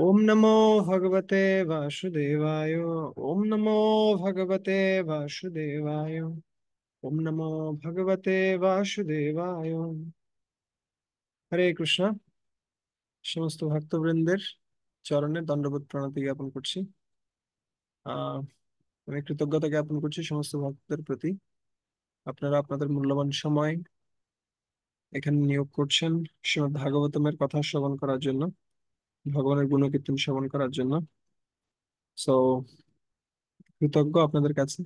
ओम नमो भगवते वासुदेवाय। ओम नमो भगवते वासुदेवाय। ओम नमो भगवते वासुदेवाय। হরে কৃষ্ণ। সমস্ত ভক্তবৃন্দের চরণে দণ্ডবোধ প্রণতি জ্ঞাপন করছি। আহ আমি কৃতজ্ঞতা জ্ঞাপন করছি সমস্ত ভক্তদের প্রতি। আপনারা আপনাদের মূল্যবান সময় এখানে নিয়োগ করছেন শ্রীমদ্ ভাগবতমের কথা শ্রবণ করার জন্য, ভগবানের গুণকীর্তন শ্রবণ করার জন্য। সো কৃতজ্ঞ আপনাদের কাছে।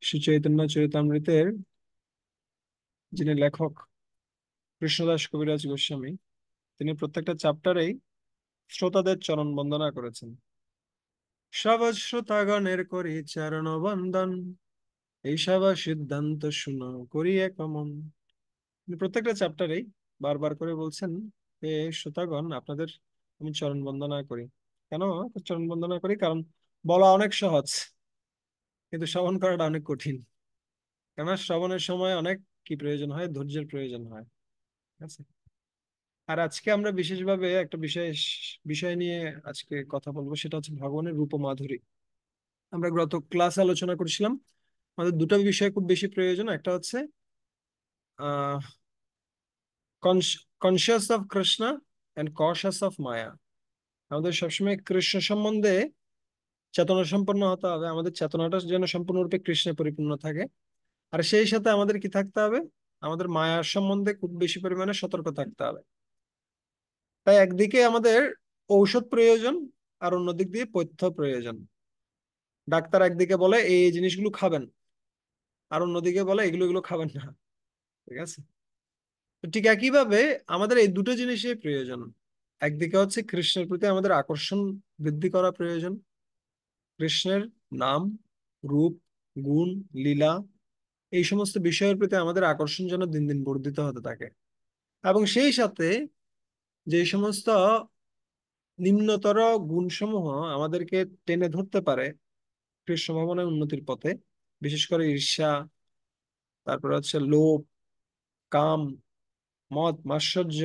শ্রী চৈতন্য চরিতামৃতের যিনি লেখক কৃষ্ণদাস কবিরাজ গোস্বামী, তিনি প্রত্যেকটা চ্যাপ্টারেই শ্রোতাদের চরণ বন্দনা করেছেন। সব শ্রোতাগণের করি চরণ বন্দন, এই সভা সিদ্ধান্ত শুনো করিয়ে কমন। তিনি প্রত্যেকটা চ্যাপ্টারেই বারবার করে বলছেন, হে শ্রোতাগণ, আপনাদের আমি চরণ বন্দনা করি। কেন চরণ বন্দনা করি? কারণ বলা অনেক সহজ, কিন্তু শ্রবণ করাটা অনেক কঠিন। কেননা শ্রবণের সময় অনেক কি প্রয়োজন হয়? ধৈর্যের প্রয়োজন হয়। ঠিক আছে। আর আজকে আমরা বিশেষভাবে একটা বিশেষ বিষয় নিয়ে আজকে কথা বলবো, সেটা হচ্ছে ভগবানের রূপ ও মাধুরী। আমরা গত ক্লাসে আলোচনা করেছিলাম আমাদের দুটো বিষয় খুব বেশি প্রয়োজন। একটা হচ্ছে uh conscious of Krishna and conscious of maya. আমাদের সবসময় কৃষ্ণ সম্বন্ধে চেতনা সম্পন্ন হতে হবে, আমাদের চেতনাটা যেন সম্পূর্ণরূপে কৃষ্ণে পরিপূর্ণ থাকে। আর সেই সাথে আমাদের কি থাকতে হবে? আমাদের মায়ার সম্বন্ধে খুব বেশি পরিমাণে সতর্ক থাকতে হবে। তাই একদিকে আমাদের ঔষধ প্রয়োজন, আর অন্যদিক দিয়ে পথ্য প্রয়োজন। ডাক্তার একদিকে বলে এই এই জিনিসগুলো খাবেন, আর অন্যদিকে বলে এগুলো এগুলো খাবেন না। ঠিক আছে। তো ঠিক একইভাবে আমাদের এই দুটো জিনিসই প্রয়োজন। একদিকে হচ্ছে কৃষ্ণের প্রতি আমাদের আকর্ষণ বৃদ্ধি করা প্রয়োজন। কৃষ্ণের নাম, রূপ, গুণ, লীলা, এই সমস্ত বিষয়ের প্রতি আমাদের আকর্ষণ যেন দিন দিন বর্ধিত হতে থাকে। এবং সেই সাথে যে সমস্ত নিম্নতর গুণসমূহ আমাদেরকে টেনে ধরতে পারে কৃষ্ণ ভগবানের উন্নতির পথে, বিশেষ করে ঈর্ষা, তারপরে হচ্ছে লোভ, কাম, মদ মাৎসর্য,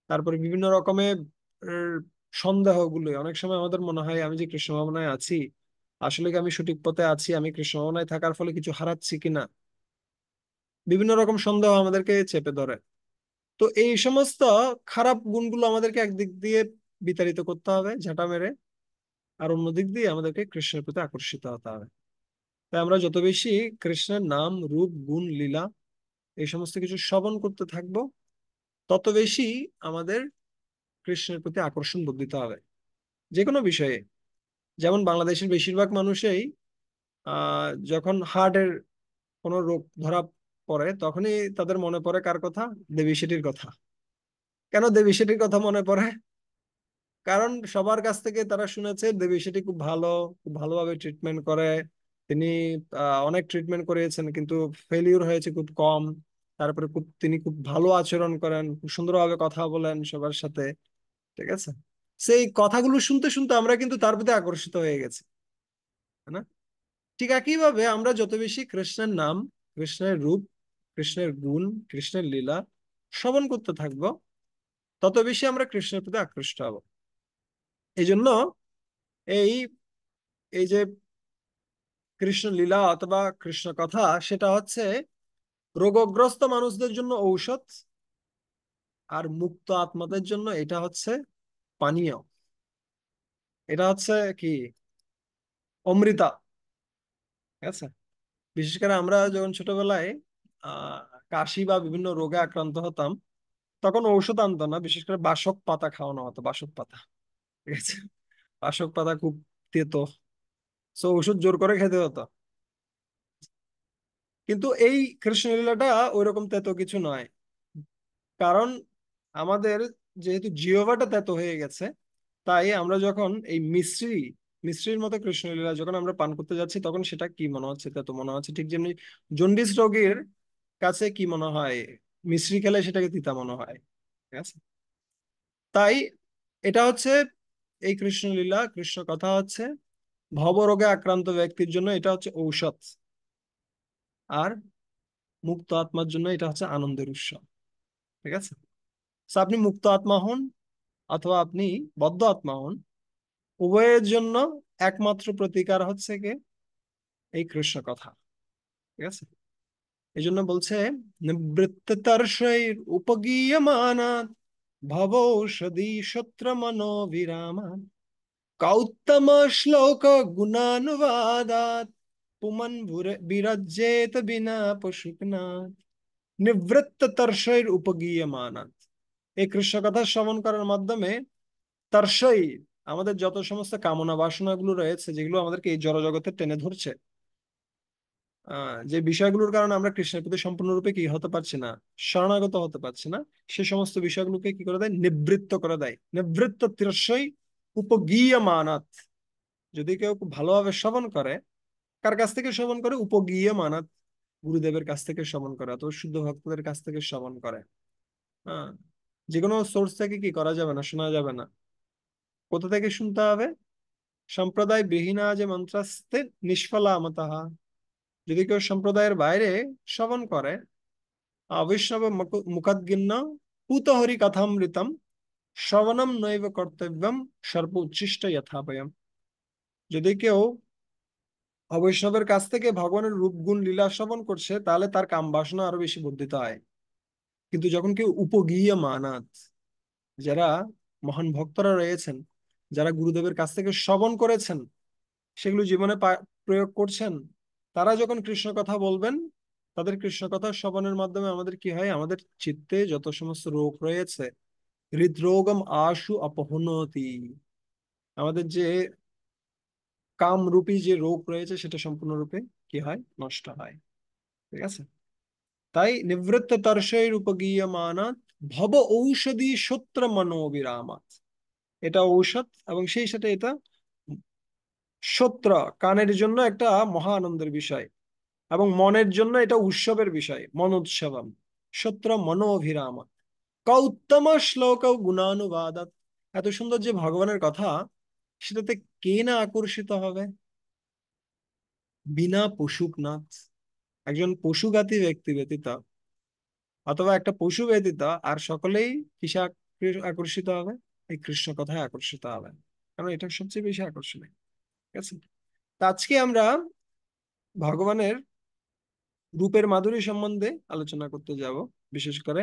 তারপরে বিভিন্ন রকমের এর, সন্দেহগুলো। অনেক সময় আমাদের মনে হয় আমি যে কৃষ্ণ ভাবনায় আছি, আসলে কি আমি সঠিক পথে আছি? আমি কৃষ্ণ ভাবনায় থাকার ফলে কিছু হারাচ্ছি কিনা? বিভিন্ন রকম সন্দেহ আমাদেরকে চেপে ধরে। তো এই সমস্ত খারাপ গুণগুলো আমাদেরকে একদিক দিয়ে বিতাড়িত করতে হবে ঝাঁটা মেরে, আর অন্যদিক দিয়ে আমাদেরকে কৃষ্ণের প্রতি আকর্ষিত হতে হবে। তাই আমরা যত বেশি কৃষ্ণের নাম, রূপ, গুণ, লীলা এই সমস্ত কিছু শ্রবণ করতে থাকবো, তত বেশি আমাদের কৃষ্ণের প্রতি আকর্ষণ বর্ধিত হবে যে কোনো বিষয়ে। যেমন বাংলাদেশের বেশিরভাগ মানুষই যখন হার্টের কোনো রোগ ধরা পড়ে, তখনই তাদের মনে পড়ে কার কথা? দেবী সেটির কথা। কেন দেবী সেটির কথা মনে পড়ে? কারণ সবার কাছ থেকে তারা শুনেছে দেবী সেটি খুব ভালো, খুব ভালোভাবে ট্রিটমেন্ট করে। তিনি অনেক ট্রিটমেন্ট করিয়েছেন, কিন্তু ফেলিউর হয়েছে খুব কম। তারপরে তিনি খুব ভালো আচরণ করেন, খুব সুন্দরভাবে কথা বলেন সবার সাথে। ঠিক আছে। সেই কথাগুলো শুনতে শুনতে আমরা কিন্তু তার প্রতি আকর্ষিত হয়ে গেছি, তাই না? ঠিক একইভাবে আমরা যত বেশি কৃষ্ণের নাম, কৃষ্ণের রূপ, কৃষ্ণের গুণ, কৃষ্ণের লীলা শ্রবণ করতে থাকবো, তত বেশি আমরা কৃষ্ণের প্রতি আকৃষ্ট হব। এই জন্য এই এই যে কৃষ্ণ লীলা অথবা কৃষ্ণ কথা, সেটা হচ্ছে রোগগ্রস্ত মানুষদের জন্য ঔষধ, আর মুক্ত আত্মাদের জন্য এটা হচ্ছে পানীয়। এটা হচ্ছে কি? অমৃতা। ঠিক আছে। বিশেষ করে আমরা যখন ছোটবেলায় আহ কাশি বা বিভিন্ন রোগে আক্রান্ত হতাম, তখন ঔষধ আনতো না, বিশেষ করে বাসক পাতা খাওয়ানো হতো। বাসক পাতা, ঠিক আছে। বাসক পাতা খুব তেতো, সো ওষুধ জোর করে খেতে হতো। কিন্তু এই কৃষ্ণলীলাটা ওইরকম তেতো কিছু নয়। কারণ আমাদের যেহেতু জিহ্বাটা তেতো হয়ে গেছে, তাই আমরা যখন এই মিশ্রির মতো কৃষ্ণলীলা যখন আমরা পান করতে যাচ্ছি, তখন সেটা কি মনে হচ্ছে? তেতো মনে হচ্ছে। ঠিক যেমনি জন্ডিস রোগীর কাছে কি মনে হয়? মিশ্রি খেলে সেটাকে তিতা মনে হয়। ঠিক আছে। তাই এটা হচ্ছে এই কৃষ্ণলীলা, কৃষ্ণ কথা হচ্ছে ভবরোগে আক্রান্ত ব্যক্তির জন্য এটা হচ্ছে ঔষধ, আর মুক্ত আত্মার জন্য এটা হচ্ছে আনন্দের উৎস। ঠিক আছে। তো আপনি মুক্ত আত্মা হন, অথবা আপনি বদ্ধ আত্মা হন, উভয়ের জন্য একমাত্র প্রতিকার হচ্ছে কি এই কৃষ্ণ কথা। ঠিক আছে? এই জন্য বলছে, নিবৃত্তর্ষৈর উপগীয়মানাৎ ভবৌষধি সূত্র মনোবিরামাৎ কৌত্তম শ্লোক গুণানুবাদাৎ পুমন বিরজ্যেত বিনা পশুপনাথ নিবৃত্ত তর্ষৈর উপগীয়মানাৎ। এই কৃষ্ণ কথা শ্রবণ করার মাধ্যমে তর্ষই, আমাদের যত সমস্ত কামনা বাসনা গুলো রয়েছে, যেগুলো আমাদেরকে এই জড়জগতে টেনে ধরছে, যে বিষয়গুলোর কারণে আমরা কৃষ্ণের প্রতি সম্পূর্ণরূপে কি হতে পারছি না, শরণাগত হতে পারছি না, সে সমস্ত বিষয়গুলোকে কি করে দেয়, নিবৃত্ত করে দেয়। নিবৃত্ত তীর্ষই উপগীয়মানাৎ। যদি কেউ খুব ভালোভাবে শ্রবণ করে, কার কাছ থেকে শ্রবণ করে, উপগীয়মানাৎ, গুরুদেবের কাছ থেকে শ্রবণ করে, অথবা শুদ্ধ ভক্তদের কাছ থেকে শ্রবণ করে। হ্যাঁ, যে কোনো সোর্স থেকে কি করা যাবে না, শোনা যাবে না। কোথা থেকে শুনতে হবে? সম্প্রদায় বিহীনা যে মন্ত্রাস্তে নিষ্ফলা আমতাহা। যদি কেউ সম্প্রদায়ের বাইরে শ্রবণ করে, অবৈষ্ণব মুখাদ্গিন্ন পুতহরি কথামৃতম শ্রবণম নৈব কর্তব্যম সর্ব উচ্ছিষ্ট যথাপয়ম। যদি কেউ অবৈষ্ণবের কাছ থেকে ভগবানের রূপ গুণ লীলা শ্রবণ করছে, তাহলে তার কাম বাসনা আরো বেশি বর্ধিত হয়। কিন্তু যখন কেউ উপগীয় মানাত, যারা মহান ভক্তরা রয়েছেন, যারা গুরুদেবের কাছ থেকে শ্রবণ করেছেন, সেগুলো জীবনে প্রয়োগ করছেন, তারা যখন কৃষ্ণ কথা বলবেন, তাদের কৃষ্ণ কথা শ্রবণের মাধ্যমে আমাদের কি হয়, আমাদের চিত্তে যত সমস্ত রোগ রয়েছে, হৃদরোগম আশু অপহনতি, আমাদের যে কামরূপী যে রোগ রয়েছে সেটা সম্পূর্ণরূপে কি হয়, নষ্ট হয়। ঠিক আছে? তাই নিবৃত্ত তর্ষৈর উপগীয়মানাৎ ভব ঔষধি সূত্র মনোবিরামাৎ। এটা ঔষধ, এবং সেই সাথে এটা সূত্র, কানের জন্য একটা মহা আনন্দের বিষয়, এবং মনের জন্য এটা উৎসবের বিষয়, মনোৎসবম। সূত্র মনোভিরামাৎ কৌত্তম শ্লোক গুণানুবাদাত। এত সুন্দর যে ভগবানের কথা, সেটাতে কে না আকর্ষিত হবে? বিনা পশুপনাথ, একজন পশুঘাতী ব্যক্তি ব্যতীত, অথবা একটা পশু ব্যতীত আর সকলেই কিসে আকর্ষিত হবে? এই কৃষ্ণ কথায় আকর্ষিত হবে, কারণ এটা সবচেয়ে বেশি আকর্ষণীয়। ঠিক আছে? তা আজকে আমরা ভগবানের রূপের মাধুরী সম্বন্ধে আলোচনা করতে যাব। বিশেষ করে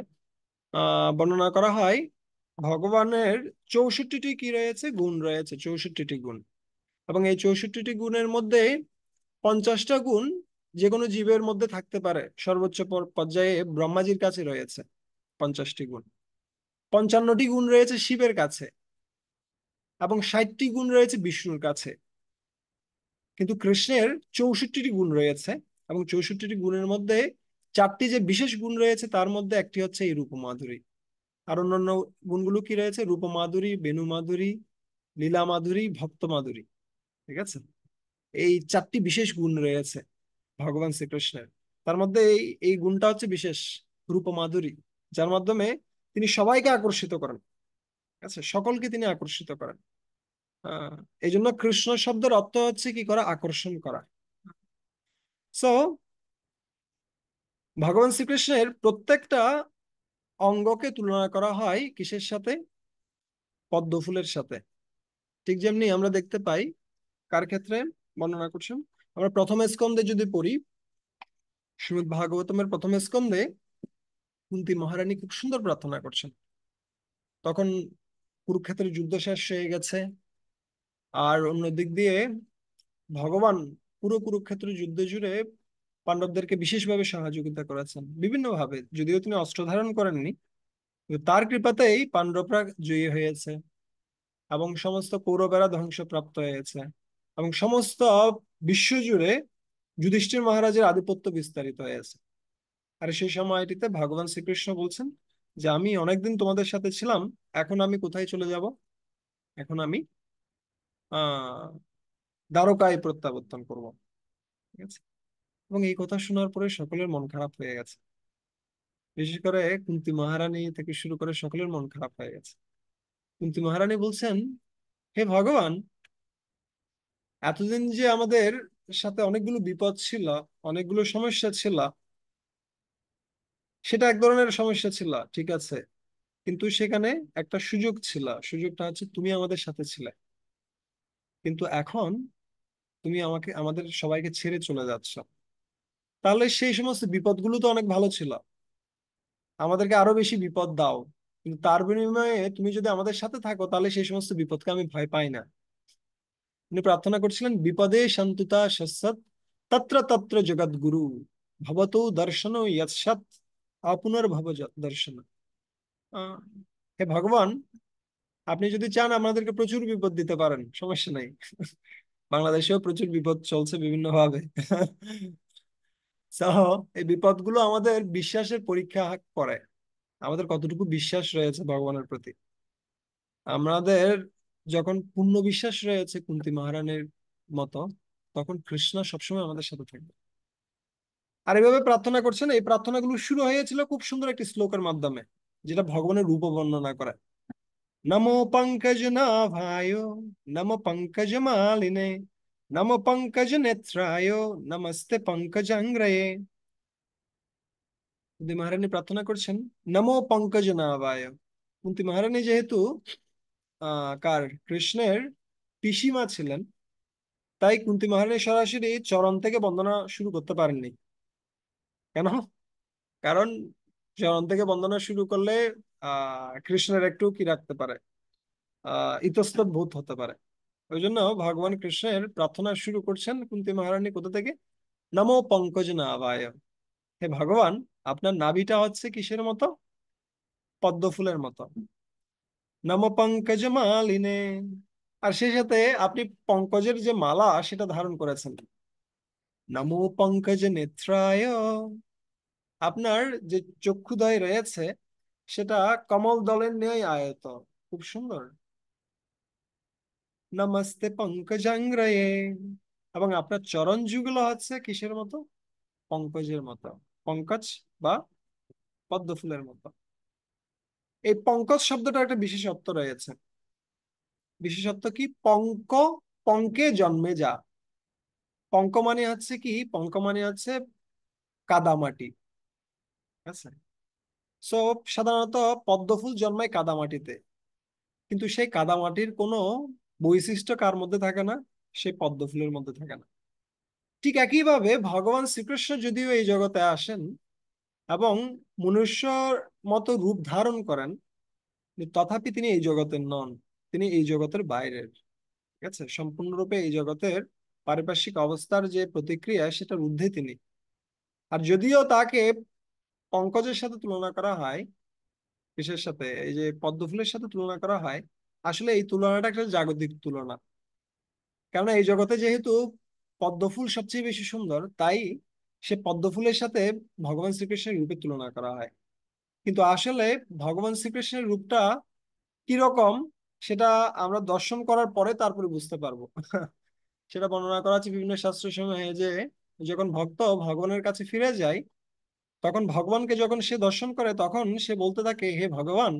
বর্ণনা করা হয় ভগবানের 64টি কি রয়েছে, গুণ রয়েছে, 64টি গুণ। এবং এই 64টি গুণের মধ্যে 50টা গুণ যে কোনো জীবের মধ্যে থাকতে পারে, সর্বোচ্চ পর্যায়ে ব্রহ্মাজির কাছে রয়েছে 50টি গুণ। 55টি গুণ রয়েছে শিবের কাছে, এবং 60টি গুণ রয়েছে বিষ্ণুর কাছে। কিন্তু কৃষ্ণের 64টি গুণ রয়েছে, এবং 64টি গুণের মধ্যে 4টি যে বিশেষ গুণ রয়েছে, তার মধ্যে একটি হচ্ছে এই রূপমাধুরী। আর অন্যান্য গুণগুলো কি রয়েছে? রূপমাধুরী, বেণু মাধুরী, লীলা মাধুরী, ভক্ত মাধুরী। ঠিক আছে? এই 4টি বিশেষ গুণ রয়েছে ভগবান শ্রীকৃষ্ণের। তার মধ্যে এই এই গুণটা হচ্ছে বিশেষ, রূপমাধুরী, যার মাধ্যমে তিনি সবাইকে আকর্ষিত করেন। ঠিক আছে? সকলকে তিনি আকর্ষিত করেন। আহ এই জন্য কৃষ্ণ শব্দের অর্থ হচ্ছে কি করা, আকর্ষণ করা। সো ভগবান শ্রীকৃষ্ণের প্রত্যেকটা অঙ্গকে তুলনা করা হয় কিসের সাথে? পদ্ম ফুলের সাথে। ঠিক যেমনি আমরা দেখতে পাই, কার ক্ষেত্রে বর্ণনা করছেন, আমরা প্রথম স্কন্ধে যদি পড়ি, শ্রীমদ্ ভাগবতমের প্রথম স্কন্ধে কুন্তী মহারানী খুব সুন্দর প্রার্থনা করছেন। তখন কুরুক্ষেত্রের যুদ্ধ শেষ হয়ে গেছে, আর অন্য দিক দিয়ে ভগবান পুরো কুরুক্ষেত্র যুদ্ধ জুড়ে পাণ্ডবদেরকে বিশেষভাবে সহযোগিতা করেছেন বিভিন্ন ভাবে, যদিও তিনি অস্ত্র ধারণ করেননি, কিন্তু তার কৃপাতেই পাণ্ডবরা জয়ী হয়েছে, এবং সমস্ত কৌরবেরা ধ্বংসপ্রাপ্ত হয়েছে, এবং সমস্ত বিশ্ব জুড়ে যুধিষ্ঠির মহারাজের আধিপত্য বিস্তারিত হয়েছে। আর সেই সময়টিতে ভগবান শ্রীকৃষ্ণ বলছেন যে আমি অনেকদিন তোমাদের সাথে ছিলাম, এখন আমি কোথায় চলে যাব? এখন আমি আহ দ্বারকায় প্রত্যাবর্তন করব। ঠিক আছে? এবং এই কথা শোনার পরে সকলের মন খারাপ হয়ে গেছে। বিশেষ করে কুন্তী মহারানী থেকে শুরু করে সকলের মন খারাপ হয়ে গেছে। কুন্তী মহারানী বলছেন, হে ভগবান, এতদিন যে আমাদের সাথে অনেকগুলো বিপদ ছিল, অনেকগুলো সমস্যা ছিল, সেটা এক ধরনের সমস্যা ছিল, ঠিক আছে, কিন্তু সেখানে একটা সুযোগ ছিল, সুযোগটা হচ্ছে তুমি আমাদের সাথে ছিলে, কিন্তু এখন তুমি আমাদের সবাইকে ছেড়ে চলে যাচ্ছ। তাহলে সেই সমস্ত বিপদগুলো তো অনেক ভালো ছিল, আমাদেরকে আরো বেশি বিপদ দাও, কিন্তু তার বিনিময়ে তুমি যদি আমাদের সাথে থাকো তাহলে সেই সমস্ত বিপদকে আমি ভয় পাই না। উনি প্রার্থনা করছিলেন, বিপদে সন্তুতা সৎ তত্র তত্র জগৎগুরু ভবতু দর্শন যৎসৎ অপুনর্ভব দর্শন। আহ, হে ভগবান, আপনি যদি চান আমাদেরকে প্রচুর বিপদ দিতে পারেন, সমস্যা নাই। বাংলাদেশেও প্রচুর বিপদ চলছে বিভিন্ন ভাবে। So, এই বিপদগুলো আমাদের বিশ্বাসের পরীক্ষা করে, আমাদের কতটুকু বিশ্বাস রয়েছে ভগবানের প্রতি। আমাদের যখন পূর্ণ বিশ্বাস রয়েছে কুন্তী মহারানীর মতো, তখন কৃষ্ণ সবসময় আমাদের সাথে থাকবে। আর এভাবে প্রার্থনা করছেন, এই প্রার্থনাগুলো শুরু হয়েছিল খুব সুন্দর একটি শ্লোকের মাধ্যমে, যেটা ভগবানের রূপ বর্ণনা করে। নমো পঙ্কজ নাভায়, নমো পঙ্কজ মালিনে, নমো পঙ্কজ নেত্রায়, নমস্তে পঙ্কজাঙ্গ্রয়ে। কুন্তী মহারানী প্রার্থনা করছেন নমো পঙ্কজ নাভায়। কুন্তী মহারানী যেহেতু কৃষ্ণের পিসিমা ছিলেন, তাই কুন্তী মহারানী সরাসরি চরণ থেকে বন্দনা শুরু করতে পারেননি। কেন? কারণ চরণ থেকে বন্দনা শুরু করলে কৃষ্ণের একটু কি রাখতে পারে, ইতস্তত বোধ হতে পারে। ওই জন্য ভগবান কৃষ্ণের প্রার্থনা শুরু করছেন কুন্তী মহারানী কোথা থেকে? নমো পঙ্কজ নাভায়। হে ভগবান, আপনার নাভিটা হচ্ছে কিসের মতো? পদ্ম ফুলের মতো। নমো পঙ্কজ মালিনে। আর সেই সাথে আপনি পঙ্কজের যে মালা সেটা ধারণ করেছেন। নমো পঙ্কজ নেত্রায়। আপনার যে চক্ষুদ্বয় রয়েছে সেটা কমল দলের ন্যায় আয়ত, খুব সুন্দর। নমস্তে পঙ্কজাঙ্গ্রয়ে। এবং আপনার চরণ যুগল হচ্ছে কিসের মতো? পঙ্কজের মতো। পঙ্কজ বা পদ্ম ফুলের মতো। এই পঙ্কজ শব্দটা একটা বিশেষত্ব রয়েছে। বিশেষত্ব কি? পঙ্ক, পঙ্কে জন্মে যা। পঙ্ক মানে হচ্ছে কি? পঙ্ক মানে হচ্ছে কাদামাটি। ঠিক আছে? সো সাধারণত পদ্ম ফুল জন্মায় কাদামাটিতে, কিন্তু সেই কাদামাটির কোনো বৈশিষ্ট্য কার মধ্যে থাকে না? সেই পদ্ম ফুলের মধ্যে থাকে না। ঠিক একইভাবে ভগবান শ্রীকৃষ্ণ যদিও এই জগতে আসেন এবং মনুষ্যর মতো রূপ ধারণ করেন, কিন্তু তথাপি তিনি এই জগতের নন, তিনি এই জগতের বাইরের। ঠিক আছে? সম্পূর্ণরূপে এই জগতের পারিপার্শ্বিক অবস্থার যে প্রতিক্রিয়া সেটার ঊর্ধ্বে তিনি। আর যদিও তাকে পঙ্কজের সাথে তুলনা করা হয়, কিসের সাথে? এই যে পদ্ম ফুলের সাথে তুলনা করা হয়, আসলে এই তুলনাটা একটা জাগতিক তুলনা। কেননা এই জগতে যেহেতু পদ্ম ফুল সবচেয়ে বেশি সুন্দর, তাই সে পদ্ম ফুলের সাথে ভগবান শ্রীকৃষ্ণের রূপের তুলনা করা হয়। কিন্তু আসলে ভগবান শ্রীকৃষ্ণের রূপটা কিরকম, সেটা আমরা দর্শন করার পরে তারপরে বুঝতে পারবো। সেটা বর্ণনা করা আছে বিভিন্ন শাস্ত্র সময়ে, যে যখন ভক্ত ভগবানের কাছে ফিরে যায়, তখন ভগবানকে যখন সে দর্শন করে তখন সে বলতে থাকে, হে ভগবান,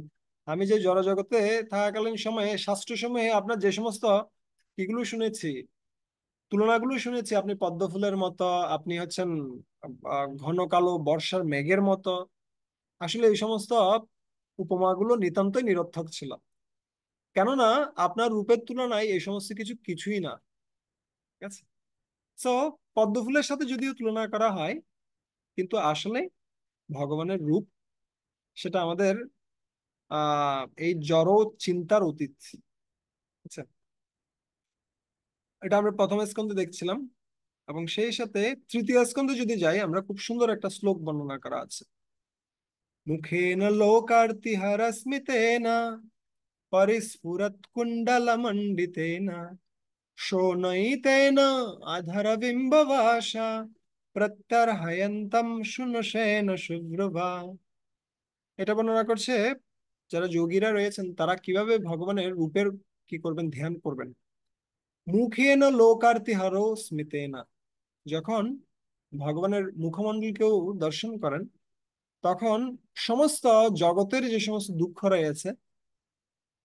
আমি যে জড়জগতে থাকাকালীন সময়ে শাস্ত্র সময়ে আপনার যে সমস্ত কিগুলো শুনেছি, তুলনাগুলো শুনেছি, আপনি পদ্ম ফুলের মতো, আপনি হচ্ছেন ঘন কালো বর্ষার মেঘের মতো, আসলে এই সমস্ত উপমাগুলো নিতান্তই নিরর্থক ছিল। কেননা আপনার রূপের তুলনায় এই সমস্ত কিছু কিছুই না। ঠিক আছে? সো পদ্ম ফুলের সাথে যদিও তুলনা করা হয়, কিন্তু আসলে ভগবানের রূপ সেটা আমাদের এই জড় চিন্তার অতীত। আচ্ছা, এটা আমরা প্রথম স্কন্ধে দেখছিলাম। এবং সেই সাথে তৃতীয় স্কন্ধে যদি যাই, আমরা খুব সুন্দর একটা শ্লোক বর্ণনা করা আছে। মুখেন লোকার্তিহরস্মিতেন পরিস্ফুরৎকুণ্ডলমণ্ডিতেন শোণৈতেন অধরবিম্বভাসা প্রত্যর্হয়ন্তম শুনশেন শুভ্রভা। এটা বর্ণনা করছে যারা যোগীরা রয়েছেন তারা কিভাবে ভগবানের রূপের কি করবেন, ধ্যান করবেন। মুখেন লোকার্তিহর স্মিতেনা। যখন ভগবানের মুখমণ্ডল কেউ দর্শন করেন, তখন সমস্ত জগতের যে সমস্ত দুঃখ রয়েছে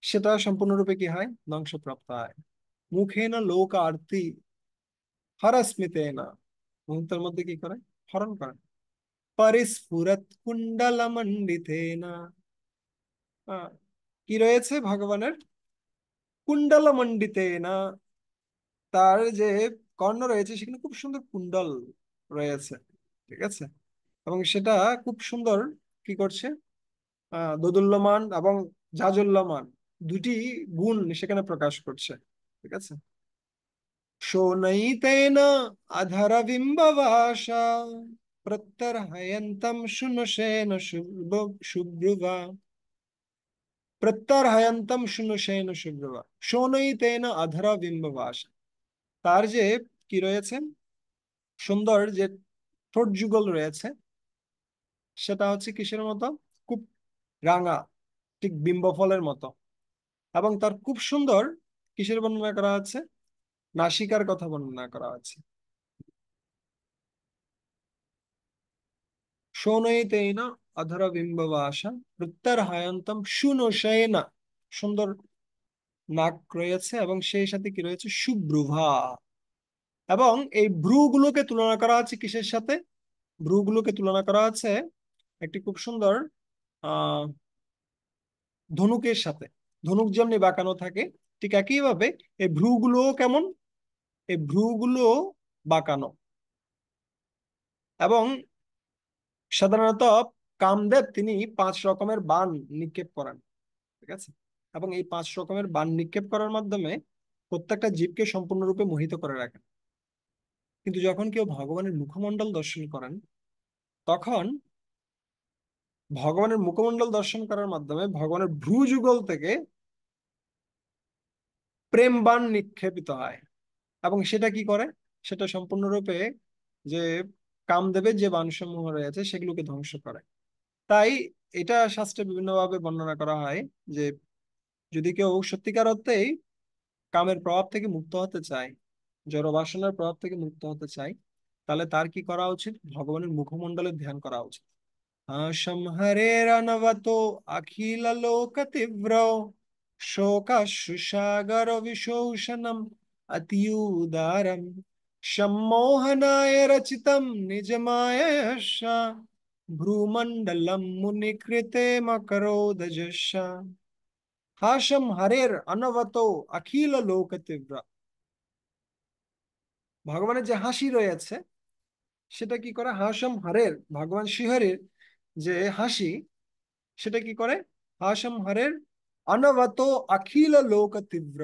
সেটা সম্পূর্ণরূপে কি হয়? ধ্বংসপ্রাপ্ত হয়। মুখে না লোক আরতি হরস্মিতে না, মুহূর্তের মধ্যে কি করে? হরণ করেন। পরিস্ফুরত কুণ্ডলমণ্ডিতে না। আহ, কি রয়েছে ভগবানের? কুণ্ডল মণ্ডিতে না, তার যে কর্ণ রয়েছে সেখানে খুব সুন্দর কুণ্ডল রয়েছে, ঠিক আছে? এবং সেটা খুব সুন্দর কি করছে, দোদুল্যমান এবং জাজল্যমান দুটি গুণ সেখানে প্রকাশ করছে, ঠিক আছে? শোনৈতেন অধরবিম্ববাসা প্রত্যর্হয়ন্তম শুনশেন শুভ্রুবা, প্রত্যর্হয়ন্তম শুনশেন শুভ্রুবা। শোনৈতেন অধরবিম্ববাসা, তার যে কি রয়েছে, সুন্দর যে ঠোঁট যুগল রয়েছে, সেটা হচ্ছে কিসের মতো? খুব রাঙা, ঠিক বিম্ব ফলের মতো। এবং তার খুব সুন্দর কিসের বর্ণনা করা আছে? নাসিকার কথা বর্ণনা করা আছে। শোনৈতেন অধর বিম্ববাসা প্রত্যর্হায়ন্তম শুনশয়না, সুন্দর নাক রয়েছে এবং সেই সাথে কি রয়েছে? সুব্রুভা। এবং এই ভ্রুগুলোকে তুলনা করা আছে কিসের সাথে? ভ্রুগুলোকে তুলনা করা আছে একটি খুব সুন্দর আহ ধনুকের সাথে। ধনুক যেমনি বাঁকানো থাকে, ঠিক একইভাবে এই ভ্রুগুলোও কেমন? এই ভ্রুগুলো বাঁকানো। এবং সাধারণত কামদেব তিনি 5 রকমের বাণ নিক্ষেপ করেন, ঠিক আছে? এবং এই 5 রকমের বাণ নিক্ষেপ করার মাধ্যমে প্রত্যেকটা জীবকে সম্পূর্ণরূপে মোহিত করে রাখেন। কিন্তু যখন কেউ ভগবানের মুখমণ্ডল দর্শন করেন, তখন ভগবানের মুখমণ্ডল দর্শন করার মাধ্যমে ভগবানের ভ্রু যুগল থেকে প্রেম বাণ নিক্ষেপিত হয়। এবং সেটা কি করে? সেটা সম্পূর্ণরূপে যে কামদেবের যে বাণসমূহ রয়েছে সেগুলোকে ধ্বংস করে। তাই এটা শাস্ত্রে বিভিন্নভাবে বর্ণনা করা হয় যে যদি কেউ সত্যিকার অর্থেই কামের প্রভাব থেকে মুক্ত হতে চায়, জড় বাসনার প্রভাব থেকে মুক্ত হতে চায়, তাহলে তার কি করা উচিত? ভগবানের মুখমণ্ডলের ধ্যান করা উচিত। সংহরেরনবতো অখিল লোক তীব্র শোকাশ্রুসাগর বিশোষণম অতিউদারম সম্মোহনায় রচিতম নিজ মায়সা ভ্রুমণ্ডলম মুনিकृते মকরোদজস্যা। হাসম হরের অনবত অখিল লোক তীব্র, ভগবানের যে হাসি রয়েছে সেটা কি করে? হাসম হরের, ভগবান শ্রীহরির যে হাসি, সেটা কি করে? হাসম হরের অনবত অখিল লোক তীব্র,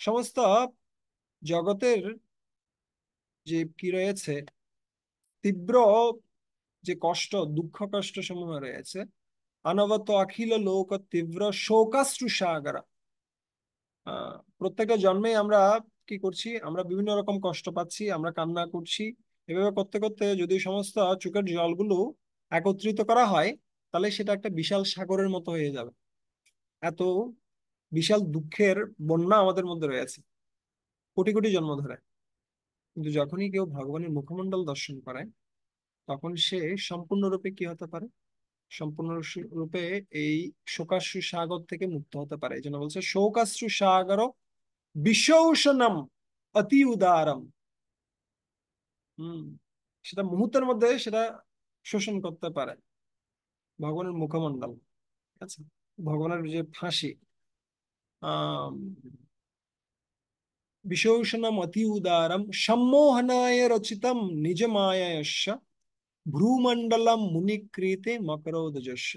সমস্ত জগতের যে কি রয়েছে তীব্র যে কষ্ট, দুঃখ কষ্ট সমূহ রয়েছে, অনবত অখিল লোক তীব্র শোকাশ্রু সাগর। প্রত্যেকটা জন্মে আমরা কি করছি? আমরা বিভিন্ন রকম কষ্ট পাচ্ছি, আমরা কান্না করছি। এভাবে করতে করতে যদি সমস্ত চোখের জলগুলো একত্রিত করা হয়, তাহলে সেটা একটা বিশাল সাগরের মতো হয়ে যাবে। এত বিশাল দুঃখের বন্যা আমাদের মধ্যে রয়েছে কোটি কোটি জন্ম ধরে। কিন্তু যখনই কেউ ভগবানের মুখমণ্ডল দর্শন করে, তখন সে সম্পূর্ণরূপে কি হতে পারে? সম্পূর্ণ রূপে এই শোকাশ্রু সাগর থেকে মুক্ত হতে পারে। এই জন্য বলছে শোকাশ্রু সাগর বিশৌষণম অতি উদারম। হম, সেটা মুহূর্তের মধ্যে সেটা শোষণ করতে পারে ভগবানের মুখমণ্ডল, ঠিক আছে? ভগবানের যে ফাঁসি, আহ বিশোষণম অতি উদারম সম্মোহনায় রচিতম নিজ মায়াস্য ভ্রুমণ্ডলম মুনিকৃতে মকরোদজস্য।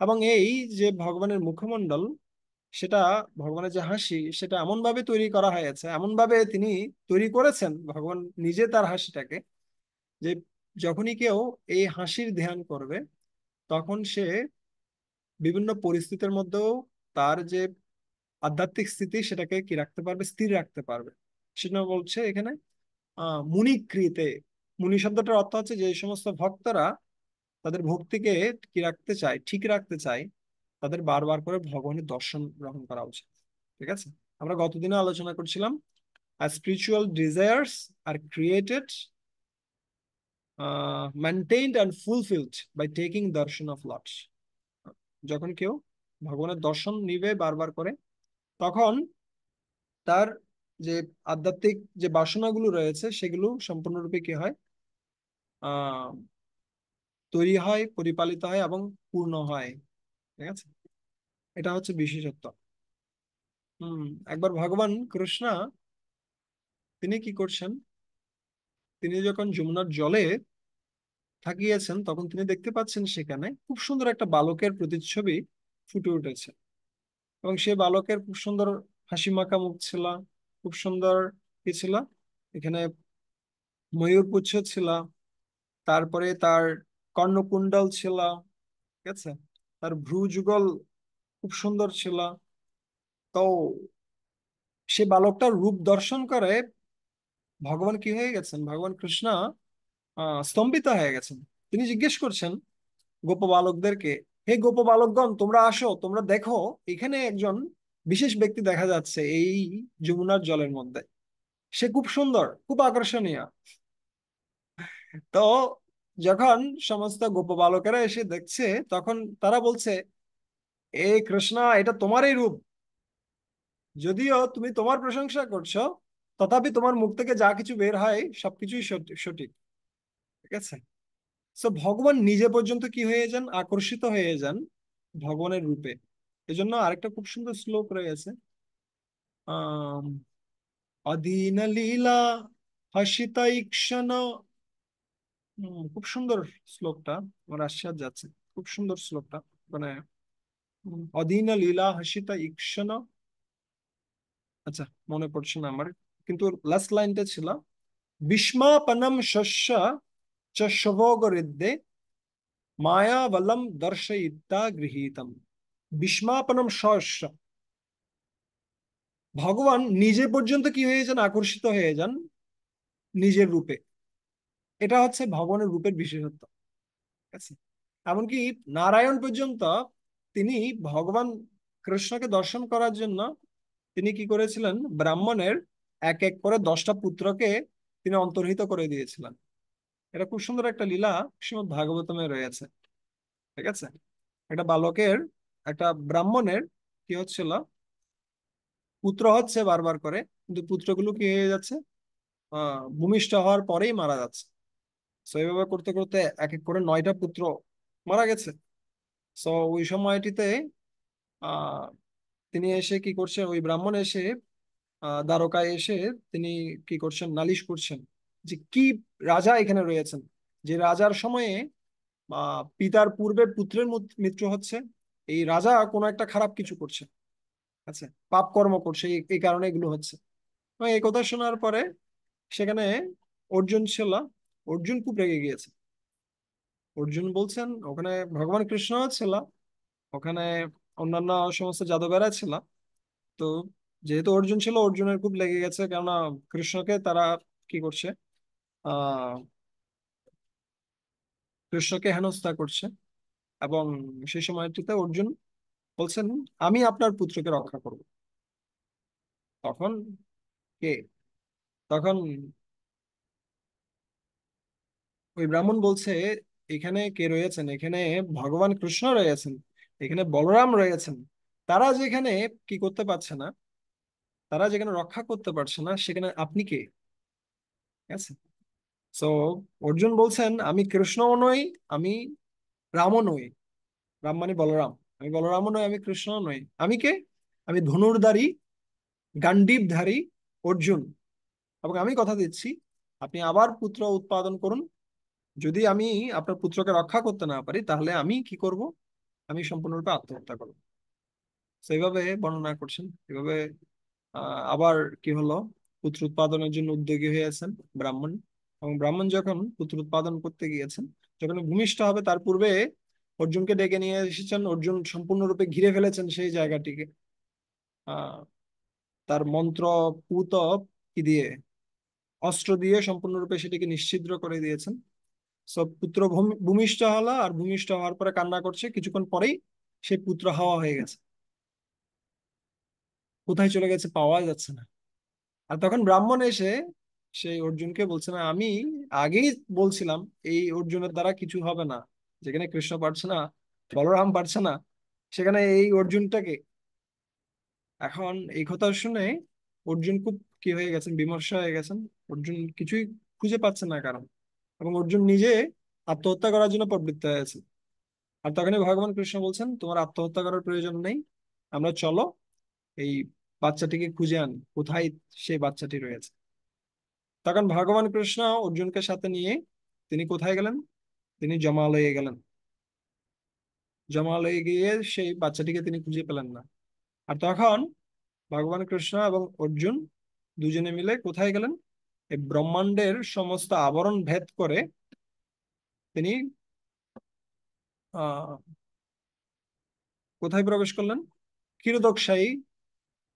এবং এই যে ভগবানের মুখমণ্ডল, সেটা ভগবানের যে হাসি, সেটা এমন ভাবে তৈরি করা হয়েছে, এমন ভাবে তিনি তৈরি করেছেন ভগবান নিজে তার হাসিটাকে, যে যখনই কেউ এই হাসির ধ্যান করবে, তখন সে বিভিন্ন পরিস্থিতির মধ্যেও তার যে আধ্যাত্মিক স্থিতি সেটাকে কি রাখতে পারবে? স্থির রাখতে পারবে। সেটা বলছে এখানে মুনিকৃতে। মুনি শব্দটার অর্থ হচ্ছে যে সমস্ত ভক্তরা তাদের ভক্তিকে কি রাখতে চায়, ঠিক রাখতে চায়, তাদের বারবার করে ভগবানের দর্শন গ্রহণ করা উচিত, ঠিক আছে? আমরা গতদিনে আলোচনা করছিলাম স্পিরিচুয়াল ডিজায়ার্স আর created, maintained and fulfilled by taking দর্শন অফ লর্ড। যখন কেউ ভগবানের দর্শন নিবে বারবার করে, তখন তার যে আধ্যাত্মিক যে বাসনাগুলো রয়েছে সেগুলো সম্পূর্ণরূপে কি হয়? আহ তৈরি হয়, পরিপালিত হয় এবং পূর্ণ হয়। ঠিক আছে, এটা হচ্ছে বিশেষত্ব। হম। একবার ভগবান কৃষ্ণ তিনি কি করছেন, তিনি যখন যমুনার জলে থাকিয়েছেন তখন তিনি দেখতে পাচ্ছেন সেখানে খুব সুন্দর একটা বালকের প্রতিচ্ছবি ফুটে উঠেছে। এবং সেই বালকের খুব সুন্দর হাসি মাখা মুখ ছিল, খুব সুন্দর কি ছিল এখানে, ময়ূর পুচ্ছ ছিল, তারপরে তার কর্ণকুণ্ডল ছিল, ঠিক আছে, তার ভ্রু যুগল খুব সুন্দর ছিল। তো সে বালকটার রূপ দর্শন করে ভগবান কি হয়ে গেছেন, ভগবান কৃষ্ণ স্তম্ভিত হয়ে গেছেন। তিনি জিজ্ঞেস করছেন গোপ বালকদেরকে, হে গোপ বালকগণ, তোমরা আসো, তোমরা দেখো, এখানে একজন বিশেষ ব্যক্তি দেখা যাচ্ছে এই যমুনার জলের মধ্যে। সে খুব সুন্দর, খুব আকর্ষণীয়। তো যখন সমস্ত গোপ বালকেরা এসে দেখছে তখন তারা বলছে, এ কৃষ্ণা, এটা তোমারই রূপ। যদিও তুমি তোমার প্রশংসা করছো, তথাপি তোমার মুখ থেকে যা কিছু বের হয় সবকিছুই সঠিক। ঠিক আছে। সো ভগবান নিজে পর্যন্ত কি হয়ে যান, আকর্ষিত হয়ে যান ভগবানের রূপে। এজন্য আরেকটা খুব সুন্দর শ্লোক রয়েছে, আহ অধীন লীলা হসিত ঈক্ষণ। খুব সুন্দর শ্লোকটা, আমার আশ্চর্য যাচ্ছে, খুব সুন্দর শ্লোকটা। মানে অধীন লীলা হসিত ঈক্ষণ, আচ্ছা মনে পড়ছে না আমার, কিন্তু লাস্ট লাইনটা ছিল বিস্মাপনম শস্য চ শভোগরিদ্দে মায়াবলম দর্শয়িতা গৃহীতম। বিস্মাপনম শস্য, ভগবান নিজে পর্যন্ত কি হয়ে যান, আকর্ষিত হয়ে যান নিজের রূপে। এটা হচ্ছে ভগবানের রূপের বিশেষত্ব। ঠিক আছে। এমনকি নারায়ণ পর্যন্ত তিনি ভগবান কৃষ্ণকে দর্শন করার জন্য তিনি কি করেছিলেন, ব্রাহ্মণের এক এক করে 10টা পুত্রকে তিনি অন্তর্হিত করে দিয়েছিলেন। এটা খুব সুন্দর একটা লীলা শ্রীমদ্ ভাগবতমে রয়েছে। ঠিক আছে। একটা বালকের, একটা ব্রাহ্মণের কি হচ্ছিল, পুত্র হচ্ছে বারবার করে, কিন্তু পুত্রগুলো কি হয়ে যাচ্ছে, ভূমিষ্ঠ হওয়ার পরেই মারা যাচ্ছে। তো এইভাবে করতে করতে এক এক করে 9টা পুত্র মারা গেছে। তো ওই সময়টিতে আহ তিনি এসে কি করছেন, ওই ব্রাহ্মণ এসে দ্বারকায় এসে তিনি কি করছেন, নালিশ করছেন যে কি রাজা এখানে রয়েছেন, যে রাজার সময়ে পিতার পূর্বে পুত্রের মৃত্যু হচ্ছে, এই রাজা কোনো একটা খারাপ কিছু করছে। আচ্ছা, পাপ কর্ম করছে, এই কারণে এগুলো হচ্ছে। এবং এই কথা শোনার পরে সেখানে অর্জুন ছিল, অর্জুন খুব রেগে গিয়েছে। অর্জুন বলছেন, ওখানে ভগবান কৃষ্ণ ছিল, ওখানে অন্যান্য সমস্ত জাদুঘরা ছিল। তো যেহেতু অর্জুন ছিল, অর্জুনের খুব লেগে গেছে, কেননা কৃষ্ণকে তারা কি করছে, আহ কৃষ্ণকে হেনস্থা করছে। এবং সেই সময়টিতে অর্জুন বলছেন, আমি আপনার পুত্রকে রক্ষা করব। তখন কে, তখন ওই ব্রাহ্মণ বলছে, এখানে কে রয়েছেন, এখানে ভগবান কৃষ্ণ রয়েছেন, এখানে বলরাম রয়েছেন, তারা যেখানে কি করতে পারছে না, তারা যেখানে রক্ষা করতে পারছে না, সেখানে আপনি কে? ঠিক আছে। সো অর্জুন বলছেন, আমি কৃষ্ণও নই, আমি রামও নই। রাম মানে বলরাম। আমি বলরামও নই, আমি কৃষ্ণও নই। আমি কে? আমি ধনুর্ধারী, গান্ডীবধারী অর্জুন। এবং আমি কথা দিচ্ছি, আপনি আবার পুত্র উৎপাদন করুন। যদি আমি আপনার পুত্রকে রক্ষা করতে না পারি, তাহলে আমি কি করব, আমি সম্পূর্ণরূপে আত্মহত্যা করব। সেইভাবে বর্ণনা করছেন। এভাবে আবার কি হলো, পুত্র উৎপাদনের জন্য উদ্যোগী হয়েছেন ব্রাহ্মণ। এবং ব্রাহ্মণ যখন পুত্র উৎপাদন করতে গিয়েছেন, যখন ভূমিষ্ঠ হবে তার পূর্বে অর্জুনকে ডেকে নিয়ে এসেছেন। অর্জুন সম্পূর্ণরূপে ঘিরে ফেলেছেন সেই জায়গাটিকে, আহ তার মন্ত্র পুত কি দিয়ে, অস্ত্র দিয়ে সম্পূর্ণরূপে সেটিকে নিশ্ছিদ্র করে দিয়েছেন। সব পুত্র ভূমিষ্ঠ হলো, আর ভূমিষ্ঠ হওয়ার পরে কান্না করছে, কিছুক্ষণ পরেই সেই পুত্র হাওয়া হয়ে গেছে, কোথায় চলে গেছে পাওয়া যাচ্ছে না। আর তখন ব্রাহ্মণ এসে সেই অর্জুনকে বলছে, না আমি আগেই বলছিলাম এই অর্জুনের দ্বারা কিছু হবে না, যেখানে কৃষ্ণ পারছে না, বলরাম পারছে না, সেখানে এই অর্জুনটাকে। এখন এই কথা শুনে অর্জুন খুব কি হয়ে গেছেন, বিমর্ষ হয়ে গেছেন। অর্জুন কিছুই খুঁজে পাচ্ছে না কারণ, এবং অর্জুন নিজে আত্মহত্যা করার জন্য প্রবৃত্ত হয়েছে। আর তখনই ভগবান কৃষ্ণ বলছেন তোমার আত্মহত্যা করার প্রয়োজন নেই, আমরা চলো এই বাচ্চাটিকে খুঁজে আনি, কোথায় সেই বাচ্চাটি রয়েছে। তখন ভগবান কৃষ্ণ অর্জুনকে সাথে নিয়ে তিনি কোথায় গেলেন? তিনি জমালয়ে গেলেন। জমালয়ে গিয়ে সেই বাচ্চাটিকে তিনি খুঁজে পেলেন না। আর তখন ভগবান কৃষ্ণ এবং অর্জুন দুজনে মিলে কোথায় গেলেন? এই ব্রহ্মাণ্ডের সমস্ত আবরণ ভেদ করে তিনি আহ কোথায় প্রবেশ করলেন? ক্ষীরোদকশায়ী,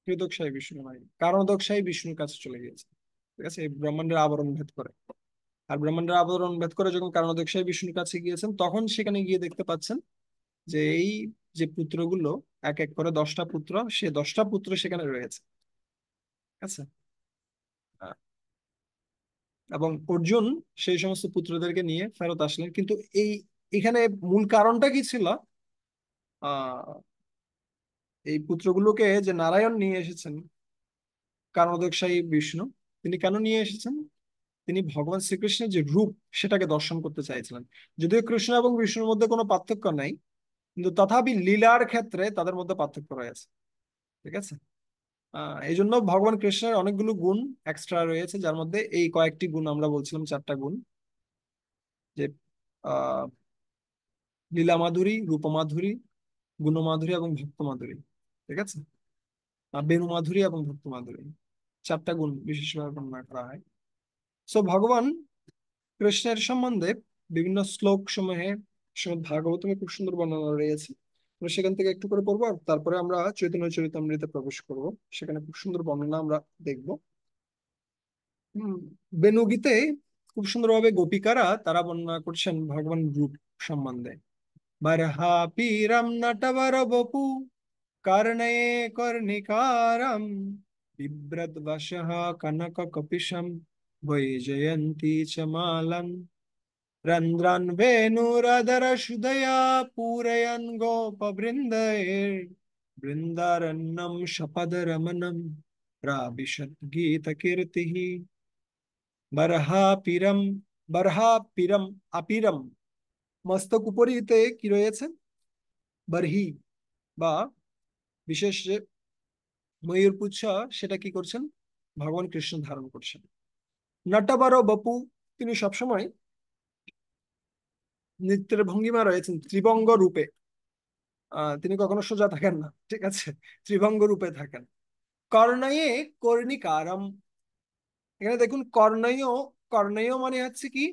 ক্ষীরোদকশায়ী বিষ্ণু নয়, কারণোদকশায়ী বিষ্ণুর কাছে চলে গিয়েছে। ঠিক আছে, এই ব্রহ্মাণ্ডের আবরণ ভেদ করে। আর ব্রহ্মাণ্ডের আবরণ ভেদ করে যখন কারণোদকশায়ী বিষ্ণুর কাছে গিয়েছেন, তখন সেখানে গিয়ে দেখতে পাচ্ছেন যে এই যে পুত্রগুলো, এক এক করে 10টা পুত্র, সে 10টা পুত্র সেখানে রয়েছে। ঠিক আছে। আহ, এবং অর্জুন সেই সমস্ত পুত্রদেরকে নিয়ে ফেরত আসলেন, কিন্তু এই এখানে মূল কারণটা কি ছিল? আহ এই পুত্রগুলোকে যে নারায়ণ নিয়ে এসেছেন, কারণোদকশায়ী বিষ্ণু, তিনি কেন নিয়ে এসেছেন? তিনি ভগবান শ্রীকৃষ্ণের যে রূপ, সেটাকে দর্শন করতে চাইছিলেন। যদিও কৃষ্ণ এবং বিষ্ণুর মধ্যে কোনো পার্থক্য নাই, কিন্তু তথাপি লীলার ক্ষেত্রে তাদের মধ্যে পার্থক্য রয়েছে। ঠিক আছে। এই জন্য ভগবান কৃষ্ণের অনেকগুলো গুণ এক্সট্রা রয়েছে, যার মধ্যে এই কয়েকটি গুণ আমরা বলছিলাম, 4টা গুণ, যে আহ লীলা মাধুরী, রূপ মাধুরী, গুণ মাধুরী এবং ভক্ত মাধুরী। ঠিক আছে। বেণু মাধুরী এবং ভক্ত মাধুরী, 4টা গুণ বিশেষভাবে বর্ণনা করা হয়। সো ভগবান কৃষ্ণের সম্বন্ধে বিভিন্ন শ্লোক সমূহে শ্রীমদ্ ভাগবতমে খুব সুন্দর বর্ণনা রয়েছে। আমরা সেখান থেকে একটু করে পড়বো, আর তারপরে আমরা চৈতন্য চরিতামৃতে প্রবেশ করব। সেখানে খুব সুন্দর বর্ণনা আমরা দেখব। হম বেনুগীতে খুব সুন্দরভাবে গোপিকারা তারা বর্ণনা করছেন ভগবান রূপ সম্বন্ধে। বরহা পীরম নটবর বপু কর্ণয়ে কর্ণিকারম বিভ্রদ বশঃ কনক কপিশম বৈজয়ন্তী চ মালম रंध्रन वेणुरधर सुदया पूरयन् गोपवृन्दैर्बृन्दारण्यं शपदरमणं प्राविशत् गीतकीर्तिः। বরহাপিরম, বরহাপিরম, আপিরম, মস্তক উপরিতে কি রয়েছে? বরহি, বা বিশেষ যে ময়ূরপুচ্ছ, সেটা কি করছেন? ভগবান কৃষ্ণ ধারণ করছেন। নটবর বপু, তিনি সবসময় নৃত্যের ভঙ্গিমা রয়েছেন ত্রিভঙ্গ রূপে। তিনি কখনো সোজা থাকেন না। ঠিক আছে, ত্রিভঙ্গ রূপে থাকেন। কর্ণয়ে কর্ণিকারম, এখানে দেখুন কর্ণয়, কর্ণয় মানে হচ্ছে কি,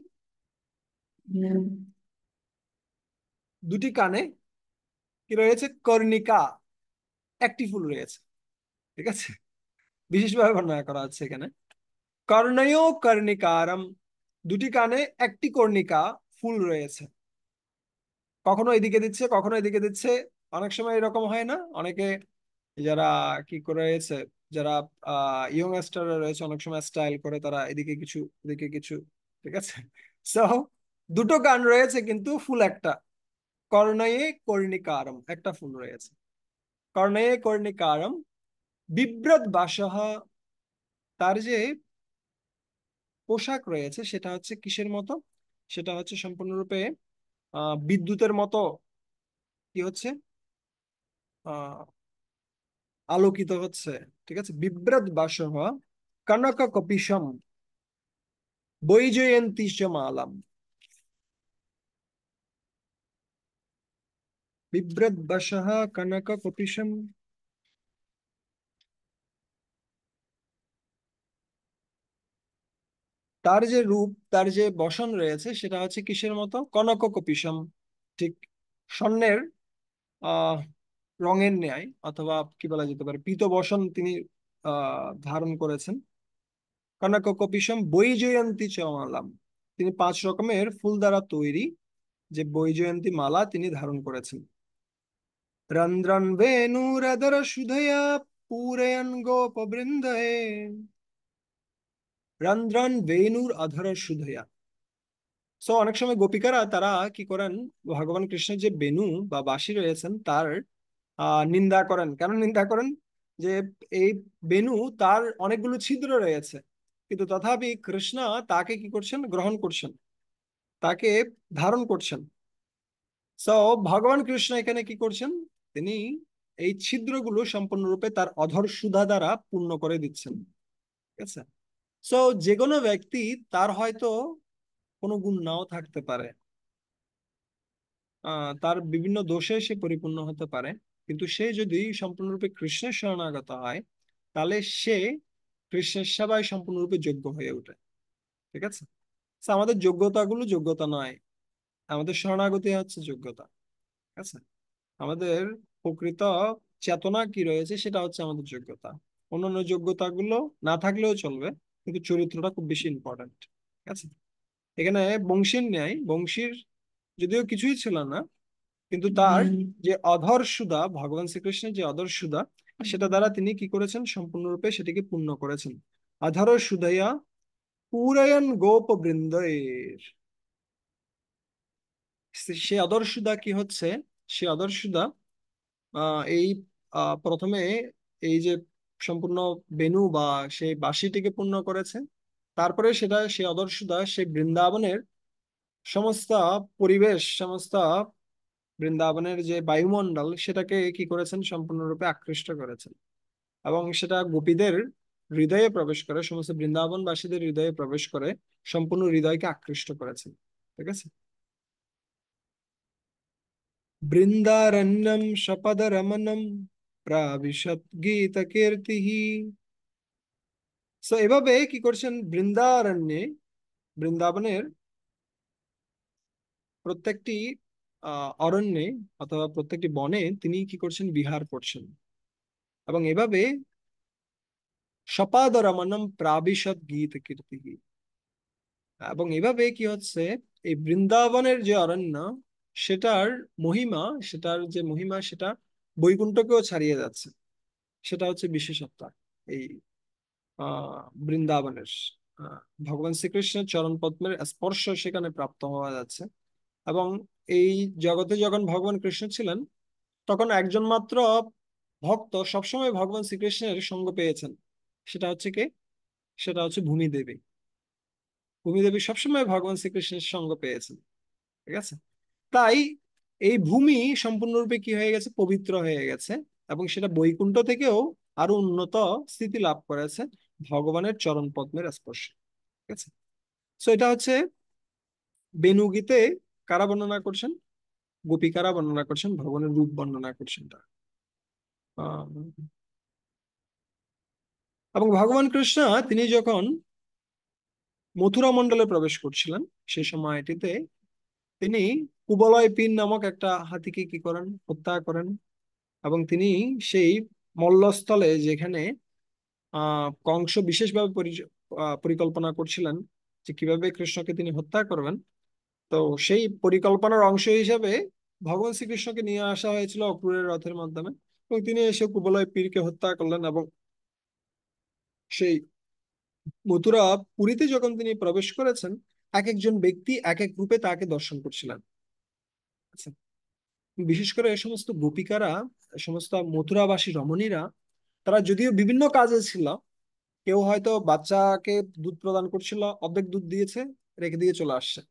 দুটি কানে কি রয়েছে? কর্ণিকা, একটি ফুল রয়েছে। ঠিক আছে, বিশেষভাবে বর্ণনা করা হচ্ছে এখানে। কর্ণয় কর্ণিকারম, দুটি কানে একটি কর্ণিকা, ফুল রয়েছে। কখনো এদিকে দিচ্ছে, কখনো এদিকে দিচ্ছে। অনেক সময় এরকম হয় না, অনেকে যারা কি করে রয়েছে, যারা ইয়ং স্টার রয়েছে, অনেক সময় স্টাইল করে তারা এদিকে কিছু, এদিকে কিছু। ঠিক আছে। সো দুটো গান রয়েছে কিন্তু ফুল একটা। কর্ণয়ে কর্ণিকারম, একটা ফুল রয়েছে। কর্ণয়ে কর্ণিকারম বিব্রত বাসহ, তার যে পোশাক রয়েছে সেটা হচ্ছে কিসের মতো? সেটা হচ্ছে সম্পূর্ণরূপে বিদ্যুতের মতো কি হচ্ছে, আহ আলোকিত হচ্ছে। ঠিক আছে। বিব্রত বাসহ কনক কপিশম বৈজয়ন্তী চ মালাম। বিব্রত বাসহ কনক কপিশম, তার যে রূপ, তার যে বসন রয়েছে সেটা হচ্ছে কিসের মতো? কনক কপিশম, ঠিক স্বর্ণের আহ রঙের ন্যায়, অথবা কি বলা যেতে পারে, পীত বসন তিনি ধারণ করেছেন। কনক কপিশম বৈজয়ন্তী চ মালাম, তিনি 5 রকমের ফুল দ্বারা তৈরি যে বৈজয়ন্তী মালা তিনি ধারণ করেছেন। রন্ধ্রন বেণুরধর সুধয়া পূরয়ন গোপবৃন্দয়ে, রন্ধ্রন বেণুর অধর সুধয়া। সো অনেক সময় গোপিকারা তারা কি করেন, ভগবান কৃষ্ণের যে বেণু বা বাঁশি রয়েছেন তার নিন্দা করেন। কেন নিন্দা করেন? যে এই বেণু, তার অনেকগুলো ছিদ্র রয়েছে, কিন্তু তথাপি কৃষ্ণ তাকে কি করছেন? গ্রহণ করছেন, তাকে ধারণ করছেন। সো ভগবান কৃষ্ণ এখানে কি করছেন, তিনি এই ছিদ্রগুলো সম্পূর্ণরূপে তার অধর সুধা দ্বারা পূর্ণ করে দিচ্ছেন। ঠিক আছে। সো যে কোনো ব্যক্তি, তার হয়তো কোনো গুণ নাও থাকতে পারে, তার বিভিন্ন দোষে সে পরিপূর্ণ হতে পারে, কিন্তু সে যদি সম্পূর্ণরূপে কৃষ্ণের শরণাগত হয়, তাহলে সে কৃষ্ণের সেবায় সম্পূর্ণরূপে যোগ্য হয়ে ওঠে। ঠিক আছে। So, আমাদের যোগ্যতাগুলো যোগ্যতা নয়, আমাদের শরণাগতি হচ্ছে যোগ্যতা। ঠিক আছে। আমাদের প্রকৃত চেতনা কি রয়েছে সেটা হচ্ছে আমাদের যোগ্যতা। অন্যান্য যোগ্যতাগুলো না থাকলেও চলবে, কিন্তু চরিত্রটা খুব বেশি ইম্পর্ট্যান্ট। ঠিক আছে। এখানে বংশীর ন্যায়, বংশীর যদিও কিছুই ছিল না, কিন্তু তার যে অধর সুধা, ভগবান শ্রীকৃষ্ণের যে অধর সুধা, সেটা দ্বারা তিনি কি করেছেন, সম্পূর্ণরূপে সেটিকে পূর্ণ করেছেন। অধর সুধয়া পূরয়ন গোপ বৃন্দের। সে অধর সুধা কি হচ্ছে, সে অধর সুধা এই প্রথমে এই যে সম্পূর্ণ বেনু বা সেই বাঁশিটিকে পূর্ণ করেছে, তারপরে সেটা সে অধর সুধা সে বৃন্দাবনের সমস্ত পরিবেশ, সমস্ত বৃন্দাবনের যে বায়ুমণ্ডল সেটাকে কি করেছেন, সম্পূর্ণরূপে আকৃষ্ট করেছেন। এবং সেটা গোপীদের হৃদয়ে প্রবেশ করে, সমস্ত বৃন্দাবনবাসীদের হৃদয়ে প্রবেশ করে, সম্পূর্ণ হৃদয়কে আকৃষ্ট করেছেন। ঠিক আছে। বৃন্দারণ্যম সপদ রমনম প্রাবিশত গীত কীর্তি। সো এভাবে কি করছেন, বৃন্দারণ্যে, বৃন্দাবনের প্রত্যেকটি অরণ্যে অথবা প্রত্যেকটি বনে তিনি কি করছেন, বিহার করছেন। এবং এভাবে সপাদ রমনম প্রাবিশত গীত কীর্তি। এবং এভাবে কি হচ্ছে, এই বৃন্দাবনের যে অরণ্য, সেটার মহিমা, সেটার যে মহিমা সেটা বৈকুণ্ঠকেও ছাড়িয়ে যাচ্ছে। সেটা হচ্ছে বিশেষত্ব এই বৃন্দাবনের। আহ, ভগবান শ্রীকৃষ্ণের চরণ পদ্মের স্পর্শ সেখানে প্রাপ্ত হওয়া যাচ্ছে। এবং এই জগতে যখন ভগবান কৃষ্ণ ছিলেন, তখন একজন মাত্র ভক্ত সবসময় ভগবান শ্রীকৃষ্ণের সঙ্গ পেয়েছেন। সেটা হচ্ছে কে? সেটা হচ্ছে ভূমিদেবী। ভূমিদেবী সবসময় ভগবান শ্রীকৃষ্ণের সঙ্গ পেয়েছেন। ঠিক আছে। তাই এই ভূমি সম্পূর্ণরূপে কি হয়ে গেছে, পবিত্র হয়ে গেছে। এবং সেটা বৈকুণ্ঠ থেকেও আরো উন্নত স্থিতি লাভ করেছে ভগবানের চরণ পদ্মের স্পর্শে। ঠিক আছে। তো এটা হচ্ছে বেণুগীতে কারা বর্ণনা করছেন, গোপিকারা বর্ণনা করছেন, ভগবানের রূপ বর্ণনা করছেন তারা। আহ, এবং ভগবান কৃষ্ণ তিনি যখন মথুরা মণ্ডলে প্রবেশ করছিলেন, সেই সময়টিতে তিনি কুবলয় পিন নামক একটা হাতিকে কি করেন, হত্যা করেন। এবং তিনি সেই মল্লস্থলে, যেখানে কংস বিশেষভাবে পরিকল্পনা করছিলেন যে কিভাবে কৃষ্ণকে তিনি হত্যা করবেন, তো সেই পরিকল্পনার অংশ হিসেবে ভগবান শ্রীকৃষ্ণকে নিয়ে আসা হয়েছিল অক্রূরের রথের মাধ্যমে। এবং তিনি এসে কুবলয় পীরকে হত্যা করলেন। এবং সেই মথুরা পুরীতে যখন তিনি প্রবেশ করেছেন, এক একজন ব্যক্তি এক এক রূপে তাকে দর্শন করছিলেন। আচ্ছা। বিশেষ করে এই সমস্ত গোপিকারা, সমস্ত মথুরাবাসী রমণীরা, তারা যদিও বিভিন্ন কাজে ছিল, কেউ হয়তো বাচ্চাকে দুধ প্রদান করছিল, অর্ধেক দুধ দিয়েছে, রেখে দিয়ে চলে আসছে।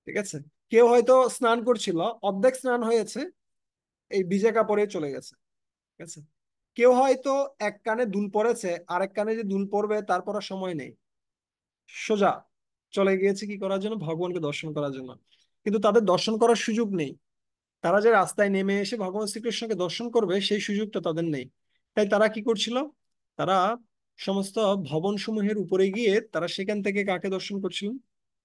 ঠিক আছে। কেউ হয়তো স্নান করছিল, অর্ধেক স্নান হয়েছে, এই ভিজে কাপড়ে চলে গেছে। ঠিক আছে। কেউ হয়তো এক কানে দুল পড়েছে, আরেক কানে যে দুল পড়বে তারপর আর সময় নেই, সোজা চলে গিয়েছে কি করার জন্য, ভগবানকে দর্শন করার জন্য। কিন্তু তাদের দর্শন করার সুযোগ নেই। তারা যে রাস্তায় নেমে এসে ভগবান শ্রীকৃষ্ণকে দর্শন করবে সেই সুযোগটা তাদের নেই। তাই তারা কি করছিল, তারা সমস্ত ভবন সমূহের উপরে গিয়ে তারা সেখান থেকে কাকে দর্শন করছিলেন,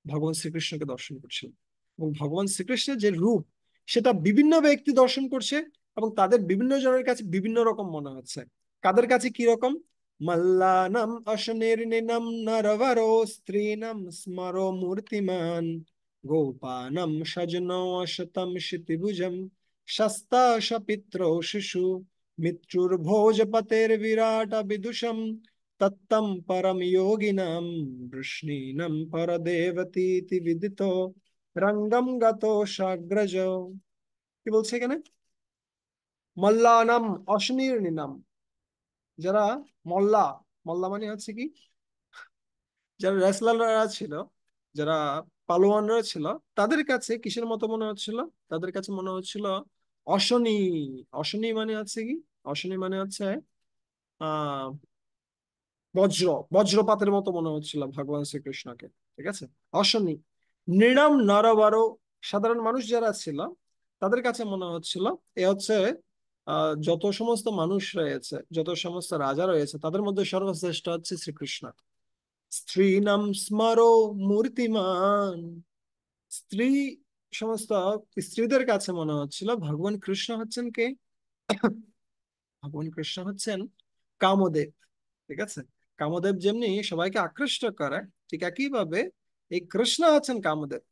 ভগবান শ্রীকৃষ্ণকে দর্শন করছিলেন। এবং ভগবান শ্রীকৃষ্ণের যে রূপ, সেটা বিভিন্ন ব্যক্তি দর্শন করছে, এবং তাদের বিভিন্ন জনের কাছে বিভিন্ন রকম মনে হচ্ছে। কাদের কাছে কি রকম, মল্লানাম অশনির্নিনম নরবরো স্ত্রীণম স্মরো মূর্তিমান গোপানম সজনো শতম শিতিভুজম শস্তাশপিত্রো শিশু মৃত্যুর্ভোজপতের বিরাট বিদুষম তত্তম পরম যোগিনাম বৃষ্ণীনম পরদেবতীতি বিদিতো রঙ্গম গতো সাগ্রজ। কি বলছে এখানে, মল্লানাম অশনির্নিনাম, যারা মল্লা, মল্লা মানে হচ্ছে কি, যারা রেসলাররা ছিল, যারা পালোয়ানরা ছিল, তাদের কাছে কিসের মতো মনে হচ্ছিল? তাদের কাছে মনে হচ্ছিল অশনি। অশনি মানে হচ্ছে কি? অশনি মানে হচ্ছে আহ বজ্র, বজ্রপাতের মতো মনে হচ্ছিল ভগবান শ্রীকৃষ্ণকে। ঠিক আছে? অশনি। নৃণাম নরবর, সাধারণ মানুষ যারা ছিল তাদের কাছে মনে হচ্ছিল এ হচ্ছে যত সমস্ত মানুষ রয়েছে, যত সমস্ত রাজা রয়েছে, তাদের মধ্যে সর্বশ্রেষ্ঠ হচ্ছে শ্রীকৃষ্ণ। স্ত্রীণাম স্মরো মূর্তিমান, স্ত্রী, সমস্ত স্ত্রীদের কাছে মনে হচ্ছিল ভগবান কৃষ্ণ হচ্ছেন কে? ভগবান কৃষ্ণ হচ্ছেন কামদেব। ঠিক আছে? কামদেব যেমনি সবাইকে আকৃষ্ট করে, ঠিক একইভাবে এই কৃষ্ণ হচ্ছেন কামদেব।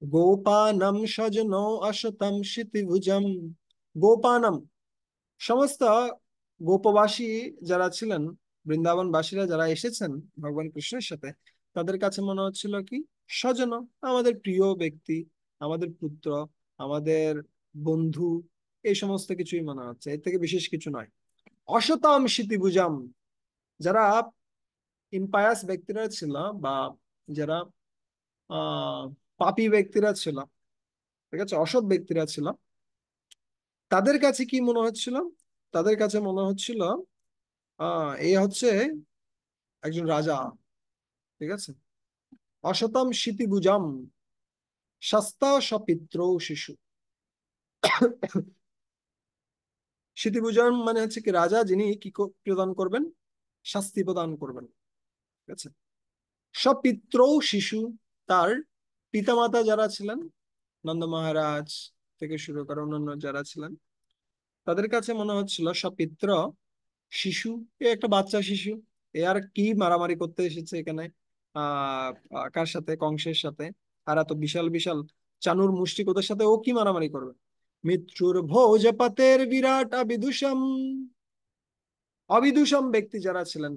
গোপানম সজনো অশতম শিতিভুজম। গোপানম, সমস্ত গোপবাসী যারা ছিলেন, বৃন্দাবনবাসীরা যারা এসেছেন ভগবান কৃষ্ণের সাথে, তাদের কাছে মনে হচ্ছিল কি? স্বজন, আমাদের প্রিয় ব্যক্তি, আমাদের পুত্র, আমাদের বন্ধু, এই সমস্ত কিছুই মনে হচ্ছে, এর থেকে বিশেষ কিছু নয়। অশতাম শিতিভুজাম, যারা ইম্পায়াস ব্যক্তিরা ছিল, বা যারা আহ পাপী ব্যক্তিরা ছিল, ঠিক আছে, অসৎ ব্যক্তিরা ছিল, তাদের কাছে কি মনে হচ্ছিল? তাদের কাছে মনে হচ্ছিল এই হচ্ছে একজন রাজা। ঠিক আছে? অশতম শিতিভুজাম শাস্তা সপিত্র শিশু। শিতিভুজাম মানে হচ্ছে কি? রাজা যিনি কি প্রদান করবেন? শাস্তি প্রদান করবেন। ঠিক আছে? সপিত্র শিশু, তার পিতামাতা যারা ছিলেন, নন্দ মহারাজ থেকে শুরু করে অন্যান্য যারা ছিলেন, তাদের কাছে মনে হচ্ছিল সপিত্র শিশু, এ একটা বাচ্চা শিশু, এ আর কি মারামারি করতে এসেছে এখানে কার সাথে? কংসের সাথে। আর এত বিশাল বিশাল চানুর মুষ্টিক, ওদের সাথে ও কি মারামারি করবে? মৃত্যুর ভোজপাতের বিরাট অবিদুষম, অবিদুষম ব্যক্তি যারা ছিলেন,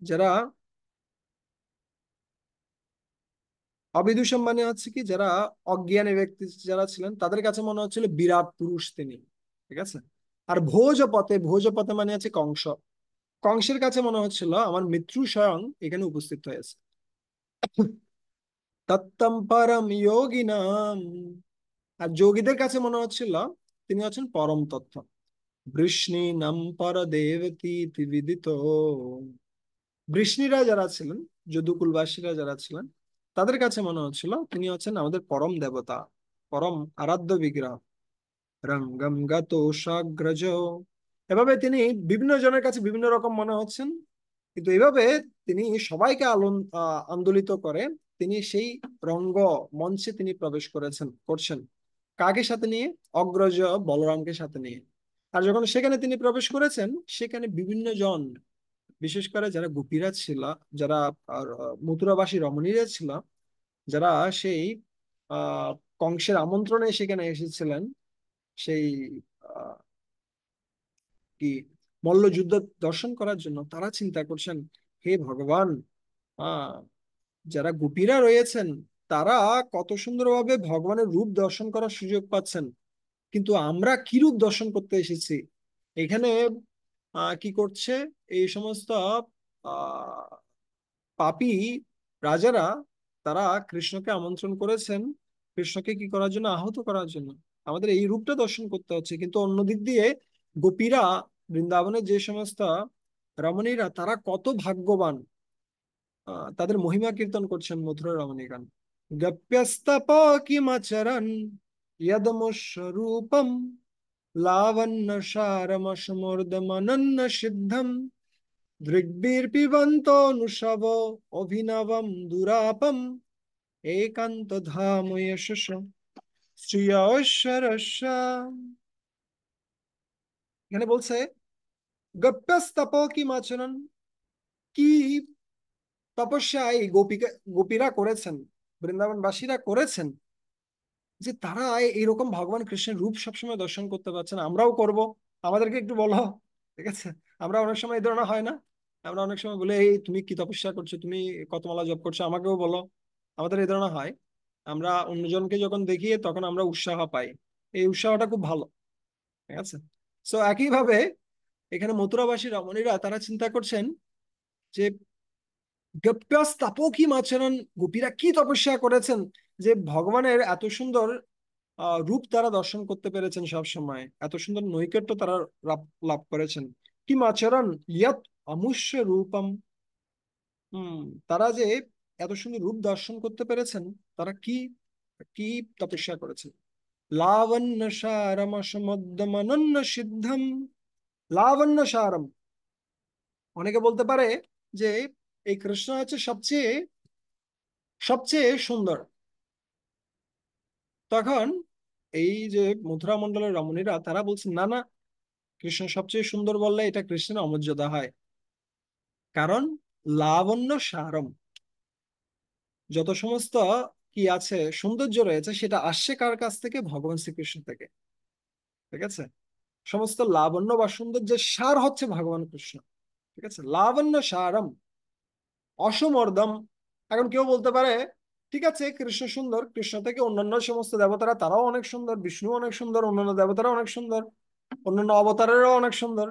যারা অবিদুষম মানে হচ্ছে কি? যারা অজ্ঞানী ব্যক্তি যারা ছিলেন, তাদের কাছে মনে হচ্ছিল বিরাট পুরুষ তিনি। ঠিক আছে? আর ভোজপথে, ভোজপথে মানে হচ্ছে কংস, কংসের কাছে মনে হচ্ছিল আমার মৃত্যু স্বয়ং এখানে উপস্থিত হয়েছে। তত্তম পরম যোগিনাম, আর যোগীদের কাছে মনে হচ্ছিল তিনি হচ্ছেন পরম তত্ত্ব। বৃষ্ণি নাম পর দেবতী বিদিত, বৃষ্ণিরা যারা ছিলেন, যদুকুলবাসীরা যারা ছিলেন, তাদের কাছে মনে হচ্ছিল তিনি হচ্ছেন আমাদের পরম দেবতা, পরম আরাধ্য বিগ্রহ। রঙ্গম গত সাগ্রজ, এভাবে তিনি বিভিন্ন জনের কাছে বিভিন্ন রকম মনে হচ্ছেন, কিন্তু এভাবে তিনি সবাইকে আন্দোলিত করে তিনি সেই রঙ্গ মঞ্চে তিনি প্রবেশ করছেন। কাকে সাথে নিয়ে? অগ্রজ বলরামকে সাথে নিয়ে। আর যখন সেখানে তিনি প্রবেশ করেছেন, সেখানে বিভিন্ন জন, বিশেষ করে যারা গোপীরা ছিল, যারা মথুরাবাসী রমণীরা ছিল, যারা সেই আহ কংসের আমন্ত্রণে সেখানে এসেছিলেন, সেই আহ, কি মল্লযুদ্ধ দর্শন করার জন্য, তারা চিন্তা করছেন, হে ভগবান, আহ যারা গোপীরা রয়েছেন তারা কত সুন্দরভাবে ভগবানের রূপ দর্শন করার সুযোগ পাচ্ছেন, কিন্তু আমরা কি রূপ দর্শন করতে এসেছি এখানে? কি করছে এই সমস্ত আহ পাপী রাজারা? তারা কৃষ্ণকে আমন্ত্রণ করেছেন কৃষ্ণকে কি করার জন্য? আহত করার জন্য। আমাদের এই রূপটা দর্শন করতে হচ্ছে, কিন্তু অন্য দিক দিয়ে গোপীরা, বৃন্দাবনের যে সমস্ত রমণীরা, তারা কত ভাগ্যবান, তাদের মহিমা কীর্তন করছেন মধুর রমণীগণ। গপ্যস্তপ কিমাচরণ যদমস্বরূপম লাবণ্য সারমসমর্দমনন্য সিদ্ধম দৃগ্বির্পিবন্তনুষব অভিনবম দুরাপম একান্ত ধাম যশস শ্রিয়শ্বরস্য। এখানে বলছে গপ্যস্তপ কিমাচরণ, কি তপস্যা এই গোপীরা করেছেন, বৃন্দাবনবাসীরা করেছেন, যে তারা এইরকম ভগবান কৃষ্ণের রূপ সবসময় দর্শন করতে পারছেন। আমরাও করব, আমাদেরকে একটু বলো। ঠিক আছে? আমরা অনেক সময় এই ধরনের হয় না? আমরা অনেক সময় বলে, এই তুমি কি তপস্যা করছো, তুমি কত মালা জপ করছো, আমাকেও বলো। আমাদের এই ধরনের হয়। আমরা অন্যজনকে যখন দেখি তখন আমরা উৎসাহ পাই, এই উৎসাহটা খুব ভালো। ঠিক আছে? সো একইভাবে এখানে মথুরাবাসী রমণীরা তারা চিন্তা করছেন যে গোপ্যস তাপকিমাচরণ, গোপীরা কি তপস্যা করেছেন যে ভগবানের এত সুন্দর রূপ তারা দর্শন করতে পেরেছেন, সব সময় এত সুন্দর নৈকট্য তারা লাভ লাভ করেছেন। কিম আচরণ ইয়াত অমুষ্য রূপম। হম, তারা যে এত সুন্দর রূপ দর্শন করতে পেরেছেন, তারা কি কি তপস্যা করেছেন। লাবণ্য সারম সমদ্যমনন্য সিদ্ধম। লাবণ্য সারম, অনেকে বলতে পারে যে এই কৃষ্ণ হচ্ছে সবচেয়ে সবচেয়ে সুন্দর। তখন এই যে মথুরা মণ্ডলের রমণীরা তারা বলছেন, না না, কৃষ্ণ সবচেয়ে সুন্দর বললে এটা কৃষ্ণের অমর্যাদা হয়। কারণ লাবণ্য সারম, যত সমস্ত কি আছে সৌন্দর্য রয়েছে সেটা আসছে কার কাছ থেকে, ভগবান শ্রীকৃষ্ণ থেকে। ঠিক আছে, সমস্ত লাবণ্য বা সৌন্দর্যের সার হচ্ছে ভগবান কৃষ্ণ। ঠিক আছে, লাবণ্য সারম অসমর্দম। এখন কেউ বলতে পারে, ঠিক আছে কৃষ্ণ সুন্দর, কৃষ্ণ থেকে অন্যান্য সমস্ত দেবতারা তারাও অনেক সুন্দর, বিষ্ণু অনেক সুন্দর, অন্যান্য দেবতারা অনেক সুন্দর, অন্যান্য অবতারেরও অনেক সুন্দর।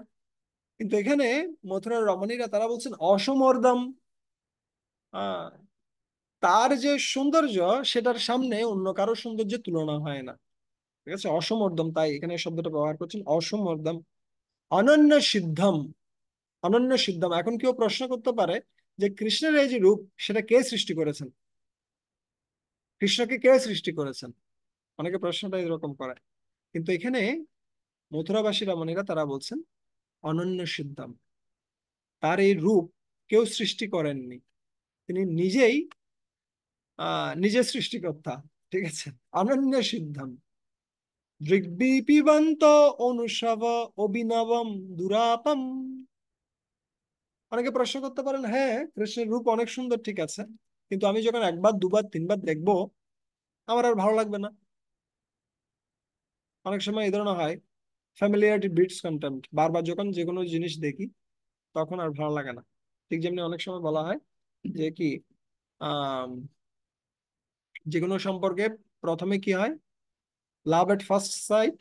কিন্তু এখানে মথুরার রমণীরা তারা বলছেন অসমর্দম। আহ তার যে সৌন্দর্য, সেটার সামনে অন্য কারো সৌন্দর্যের তুলনা হয় না। ঠিক আছে, অসমর্দম, তাই এখানে এই শব্দটা ব্যবহার করছেন, অসমর্দম। অনন্য সিদ্ধম, অনন্য সিদ্ধম। এখন কেউ প্রশ্ন করতে পারে যে কৃষ্ণের এই যে রূপ, সেটা কে সৃষ্টি করেছেন, কৃষ্ণকে কে সৃষ্টি করেছেন। অনেকে প্রশ্নটা এরকম করে, কিন্তু এখানে মথুরাবাসী রমণীরা তারা বলছেন অনন্য সিদ্ধম, তার এই রূপ কেউ সৃষ্টি করেননি, তিনি নিজেই নিজের সৃষ্টিকর্তা। ঠিক আছে, অনন্য সিদ্ধম। দৃগ্বিপিবন্ত অনুষব অভিনবম দুরাপম। অনেকে প্রশ্ন করতে পারেন, হ্যাঁ কৃষ্ণের রূপ অনেক সুন্দর, ঠিক আছে, কিন্তু আমি যখন একবার দুবার তিনবার দেখবো আমার আর ভালো লাগবে না। অনেক সময় এই ধরনের হয়, ফ্যামিলিয়ারিটি বিটস কন্টেম্পট, বারবার যখন যে কোনো জিনিস দেখি তখন আর ভালো লাগে না। ঠিক যেমনি অনেক সময় বলা হয় যে কি, আহ যে কোনো সম্পর্কে প্রথমে কি হয়, love at first sight,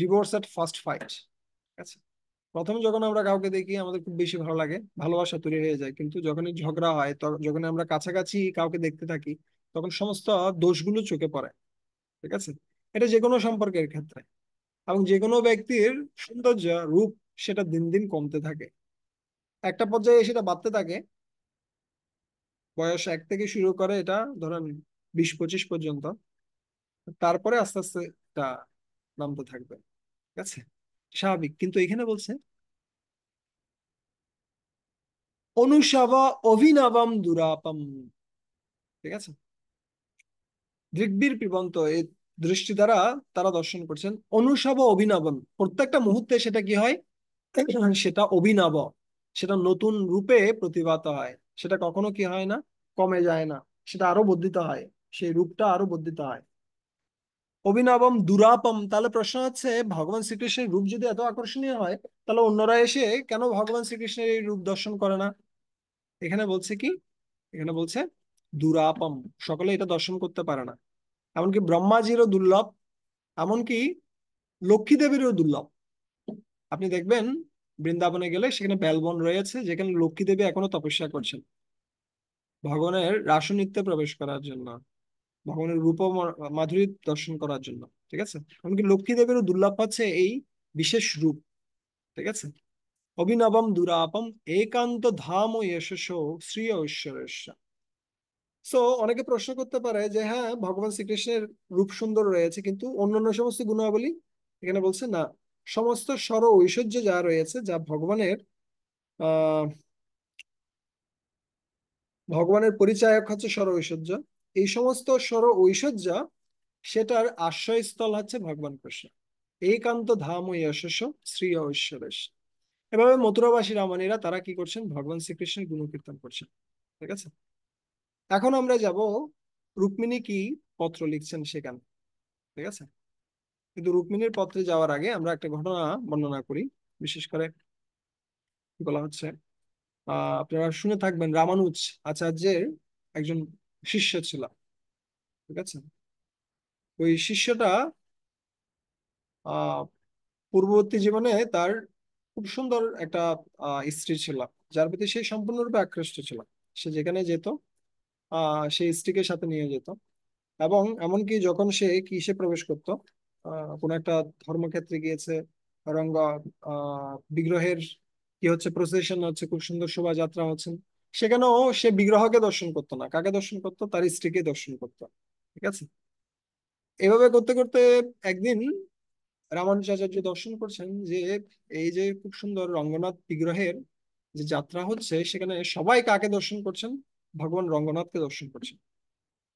divorce at first fight. ঠিক আছে, প্রথমে যখন আমরা কাউকে দেখি আমাদের খুব বেশি ভালো লাগে, ভালোবাসা তৈরি হয়ে যায়, কিন্তু যখনই ঝগড়া হয়, যখন আমরা কাছাকাছি কাউকে দেখতে থাকি, তখন সমস্ত দোষগুলো চোখে পড়ে। ঠিক আছে, এটা যে কোনো সম্পর্কের ক্ষেত্রে, এবং যে কোনো ব্যক্তির সৌন্দর্য, রূপ, সেটা দিন দিন কমতে থাকে, একটা পর্যায়ে সেটা বাড়তে থাকে। বয়স 1 থেকে শুরু করে এটা ধরেন 20-25 পর্যন্ত, তারপরে আস্তে আস্তে এটা নামতে থাকবে। ঠিক আছে, স্বাভাবিক। কিন্তু এখানে বলছে অনুষাবা অভিনবম দুরাপম। ঠিক আছে, দৃগ্বীর পিবন্ত, এই দৃষ্টি দ্বারা তারা দর্শন করছেন অনুষাব অভিনবম, প্রত্যেকটা মুহূর্তে সেটা কি হয়, সেটা অভিনব, সেটা নতুন রূপে প্রতিভাত হয়, সেটা কখনো কি হয় না, কমে যায় না, সেটা আরো বর্ধিত হয়, সেই রূপটা আরো বর্ধিত হয়। অভিনবম দুরাপম, তাহলে প্রশ্ন হচ্ছে ভগবান শ্রীকৃষ্ণের রূপ যদি এত আকর্ষণীয় হয়, তাহলে অন্যরা এসে কেন ভগবান শ্রীকৃষ্ণের এই রূপ দর্শন করে না। এখানে বলছে কি, এখানে বলছে দুরাপম, সকলে এটা দর্শন করতে পারে না, এমনকি ব্রহ্মাজিরও দুর্লভ, এমনকি লক্ষ্মী দেবীরও দুর্লভ। আপনি দেখবেন বৃন্দাবনে গেলে সেখানে বেলবন রয়েছে, যেখানে লক্ষ্মী দেবী এখনো তপস্যা করছেন ভগবানের রাসনৃত্যে প্রবেশ করার জন্য, ভগবানের রূপ মাধুরী দর্শন করার জন্য। ঠিক আছে, এমনকি লক্ষ্মী দেবীরও দুর্লভ পাচ্ছে এই বিশেষ রূপ। ঠিক আছে, অভিনবম দুরাপম একান্ত ধাম ও যশস শ্রী ঐশ্বর্য। সো অনেকে প্রশ্ন করতে পারে যে হ্যাঁ ভগবান শ্রীকৃষ্ণের রূপ সুন্দর রয়েছে, কিন্তু অন্যান্য সমস্ত গুণাবলী, এখানে বলছে না, সমস্ত স্বর ঐশ্বর্য যা রয়েছে, যা ভগবানের আহ ভগবানের পরিচায়ক হচ্ছে স্বর ঐশ্বর্য, এই সমস্ত স্বর ঐশ্বর্য সেটার আশ্রয়স্থল হচ্ছে ভগবান কৃষ্ণ। একান্ত ধাম ও যশস শ্রী ঐশ্বরেশ। এভাবে মথুরাবাসী রামানীরা তারা কি করছেন, ভগবান শ্রীকৃষ্ণের গুণকীর্তন করছেন। ঠিক আছে, এখন আমরা যাব রুক্মিণী কি পত্র লিখছেন সেখানে। ঠিক আছে, কিন্তু রুক্মিণীর পত্রে যাওয়ার আগে আমরা একটা ঘটনা বর্ণনা করি। বিশেষ করে কি বলা হচ্ছে, আপনারা শুনে থাকবেন রামানুজ আচার্যের একজন শিষ্য ছিল। ঠিক আছে, ওই শিষ্যটা আহ পূর্ববর্তী জীবনে তার খুব সুন্দর একটা স্ত্রী ছিল, যার প্রতি সে সম্পূর্ণরূপে আকৃষ্ট ছিল। সে যেখানে যেত সেই স্ত্রীকে সাথে নিয়ে যেত। এবং এমনকি যখন সে কিসে প্রবেশ করত, কোনো একটা ধর্মক্ষেত্রে গিয়েছে, রঙ্গ বিগ্রহের কি হচ্ছে, প্রসেশন হচ্ছে, খুব সুন্দর শোভাযাত্রা হচ্ছে, সেখানেও সে বিগ্রহকে দর্শন করতো না, কাকে দর্শন করতো, তার স্ত্রীকে দর্শন করতো। ঠিক আছে। এভাবে করতে করতে একদিন রামানুজাচার্য দর্শন করছেন যে এই যে খুব সুন্দর রঙ্গনাথ বিগ্রহের যে যাত্রা হচ্ছে, সেখানে সবাই কাকে দর্শন করছেন, ভগবান রঙ্গনাথকে দর্শন করছেন।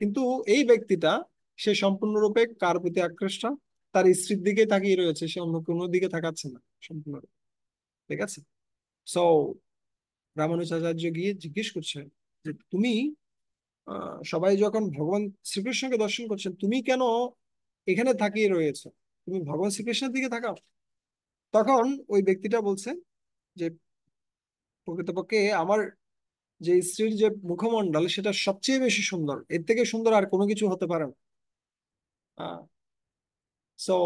কিন্তু এই ব্যক্তিটা, সে সম্পূর্ণরূপে কার প্রতি আকৃষ্ট, তার স্ত্রীর দিকে তাকিয়ে রয়েছে, সে অন্য কোনো দিকে তাকাচ্ছে না সম্পূর্ণরূপে। ঠিক আছে। সো রামানুজাচার্য গিয়ে জিজ্ঞেস করছে যে তুমি, সবাই যখন ভগবান শ্রীকৃষ্ণকে দর্শন করছেন, তুমি কেন এখানে তাকিয়ে রয়েছো, তুমি ভগবান শ্রীকৃষ্ণের দিকে তাকাও। তখন ওই ব্যক্তিটা বলছে যে প্রকৃতপক্ষে আমার যে স্ত্রীর যে মুখমণ্ডল, সেটা সবচেয়ে বেশি সুন্দর, এর থেকে সুন্দর আর কোনো কিছু হতে পারে না। সো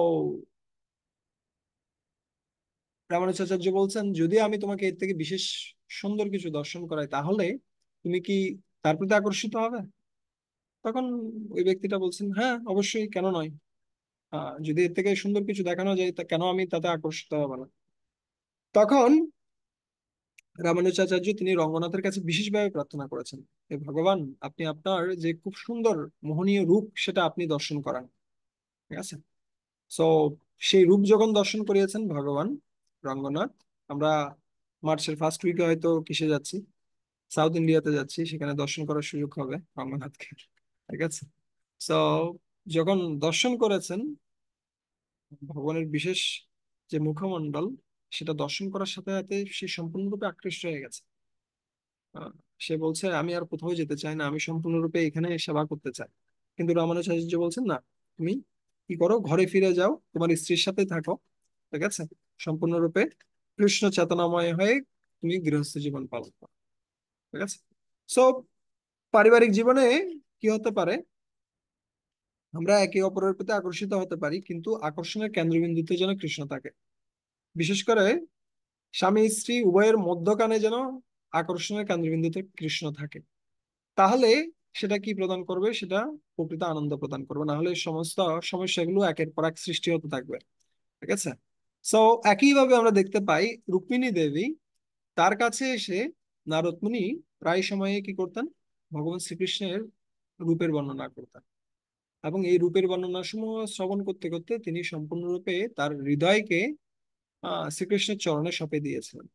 রামানুজাচার্য বলছেন, যদি আমি তোমাকে এর থেকে বিশেষ সুন্দর কিছু দর্শন করাই, তাহলে তুমি কি তার প্রতি আকর্ষিত হবে? তখন ওই ব্যক্তিটা বলছেন, হ্যাঁ অবশ্যই, কেন নয়। যদি এর থেকে সুন্দর কিছু দেখানো যায়, তা কেন আমি তাতে আকর্ষিত হব না। তখন রামানুজাচার্য তিনি রঙ্গনাথের কাছে বিশেষভাবে প্রার্থনা করেছেন, হে ভগবান, আপনি আপনার যে খুব সুন্দর মোহনীয় রূপ, সেটা আপনি দর্শন করান। ঠিক আছে। সো সেই রূপ যখন দর্শন করিয়েছেন ভগবান রঙ্গনাথ, আমরা মার্চের ফার্স্ট উইকে হয়তো কিসে যাচ্ছি, সাউথ ইন্ডিয়াতে যাচ্ছি, সেখানে দর্শন করার সুযোগ হবে রঙ্গনাথকে। ঠিক আছে। সো যখন দর্শন করেছেন ভগবানের বিশেষ যে মুখমণ্ডল, সেটা দর্শন করার সাথে সাথে সে সম্পূর্ণরূপে আকৃষ্ট হয়ে গেছে। আহ, সে বলছে আমি আর কোথাও যেতে চাই না, আমি সম্পূর্ণরূপে এখানে সেবা করতে চাই। কিন্তু রামানুজাচার্য বলছেন না, তুমি কি করো, ঘরে ফিরে যাও, তোমার স্ত্রীর সাথে থাকো। ঠিক আছে। সম্পূর্ণরূপে কৃষ্ণ চেতনাময় হয়ে তুমি গৃহস্থ জীবন পালন করো। ঠিক আছে। সো পারিবারিক জীবনে কি হতে পারে, আমরা একে অপরের প্রতি আকর্ষিত হতে পারি, কিন্তু আকর্ষণের কেন্দ্রবিন্দুতে যেন কৃষ্ণ থাকে। বিশেষ করে স্বামী স্ত্রী উভয়ের মধ্যখানে যেন আকর্ষণের কেন্দ্রবিন্দুতে কৃষ্ণ থাকে। তাহলে সেটা কি প্রদান করবে, সেটা প্রকৃত আনন্দ প্রদান করবে, না হলে সমস্ত সমস্যাগুলো একের পর এক সৃষ্টি হতে থাকবে। ঠিক আছে। সো একইভাবে আমরা দেখতে পাই রুক্মিণী দেবী, তার কাছে এসে নারদ মুনি প্রায় সময়ে কি করতেন, ভগবান শ্রীকৃষ্ণের রূপের বর্ণনা করতেন। এবং এই রূপের বর্ণনা সমূহ শ্রবণ করতে করতে তিনি সম্পূর্ণরূপে তার হৃদয়কে শ্রীকৃষ্ণের চরণে সঁপে দিয়েছিলেন।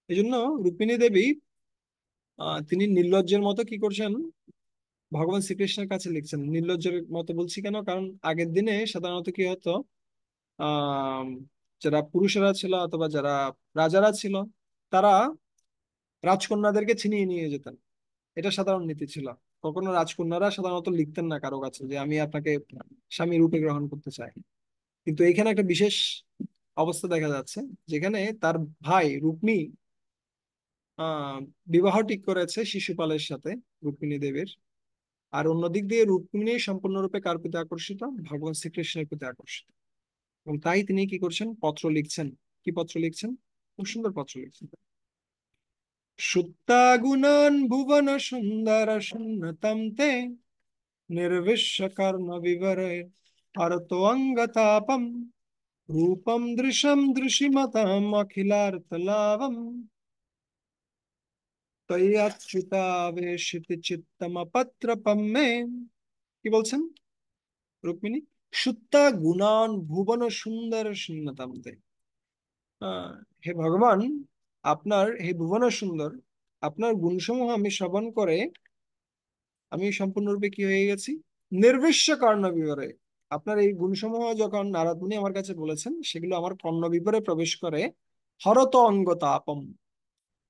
এই জন্য রুক্মিণী দেবী তিনি নির্লজ্জের মতো কি করছেন, ভগবান শ্রীকৃষ্ণের কাছে লিখছেন। নির্লজ্জের মতো বলছি কেন, কারণ আগের দিনে সাধারণত কি হতো, আহ যারা পুরুষেরা ছিল অথবা যারা রাজারা ছিল, তারা রাজকন্যাদেরকে ছিনিয়ে নিয়ে যেতেন। এটা সাধারণ নীতি ছিল। কখনো রাজকন্যারা সাধারণত লিখতেন না কারো কাছে যে আমি আপনাকে স্বামী রূপে গ্রহণ করতে চাই। কিন্তু এখানে একটা বিশেষ অবস্থা দেখা যাচ্ছে, যেখানে তার ভাই রুক্মী আহ বিবাহ ঠিক করেছে শিশুপালের সাথে, রুক্মিণী দেবীর। আর অন্যদিক দিয়ে রুক্মিণী সম্পূর্ণরূপে কার প্রতি আকর্ষিত, ভগবান শ্রীকৃষ্ণের প্রতি আকর্ষিত। এবং তাই তিনি কি করছেন, পত্র লিখছেন। কি পত্র লিখছেন, খুব সুন্দর পত্র লিখছেন। সুত্তা গুণান ভুবন সুন্দর সুন্নতম তে निर्विश्य कर्म विवरे हरतोऽङ्गतापम् रूपं दृशं दृशिमताम् अखिलार्थलाभम् তৈয়াচ্যুতাবেশিত চিত্তমপত্রপম মে। কি বলছেন রুক্মিণী, সুত্তা গুণান ভুবন সুন্দর শূন্যতাম তে। আহ, হে ভগবান, আপনার, হে ভুবন সুন্দর, আপনার গুণসমূহ আমি শ্রবণ করে আমি সম্পূর্ণরূপে কি হয়ে গেছি, নির্বিশ্ব কর্ণ বিবরে। আপনার এই গুণসমূহ যখন নারদ মুনি আমার কাছে বলেছেন, সেগুলো আমার কর্ণ বিবরে প্রবেশ করে হরত অঙ্গ তাপম,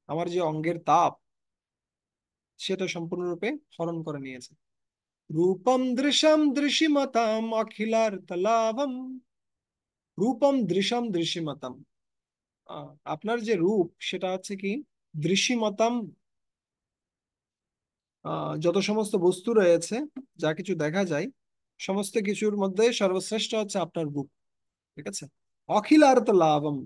আমার যে অঙ্গের তাপ, সেটা সম্পূর্ণরূপে হরণ করে নিয়েছে। রূপম দৃশ্যম দৃশিমতাম অখিলার্থলাভম। রূপম দৃশ্যম দৃশিমতাম, আপনার যে রূপ, সেটা হচ্ছে কি দৃশ্যিমতাম, যত সমস্ত বস্তু রয়েছে, যা কিছু দেখা যায়, সমস্ত কিছুর মধ্যে সর্বশ্রেষ্ঠ হচ্ছে আপনার রূপ। ঠিক আছে। অখিলার্থ লাভম,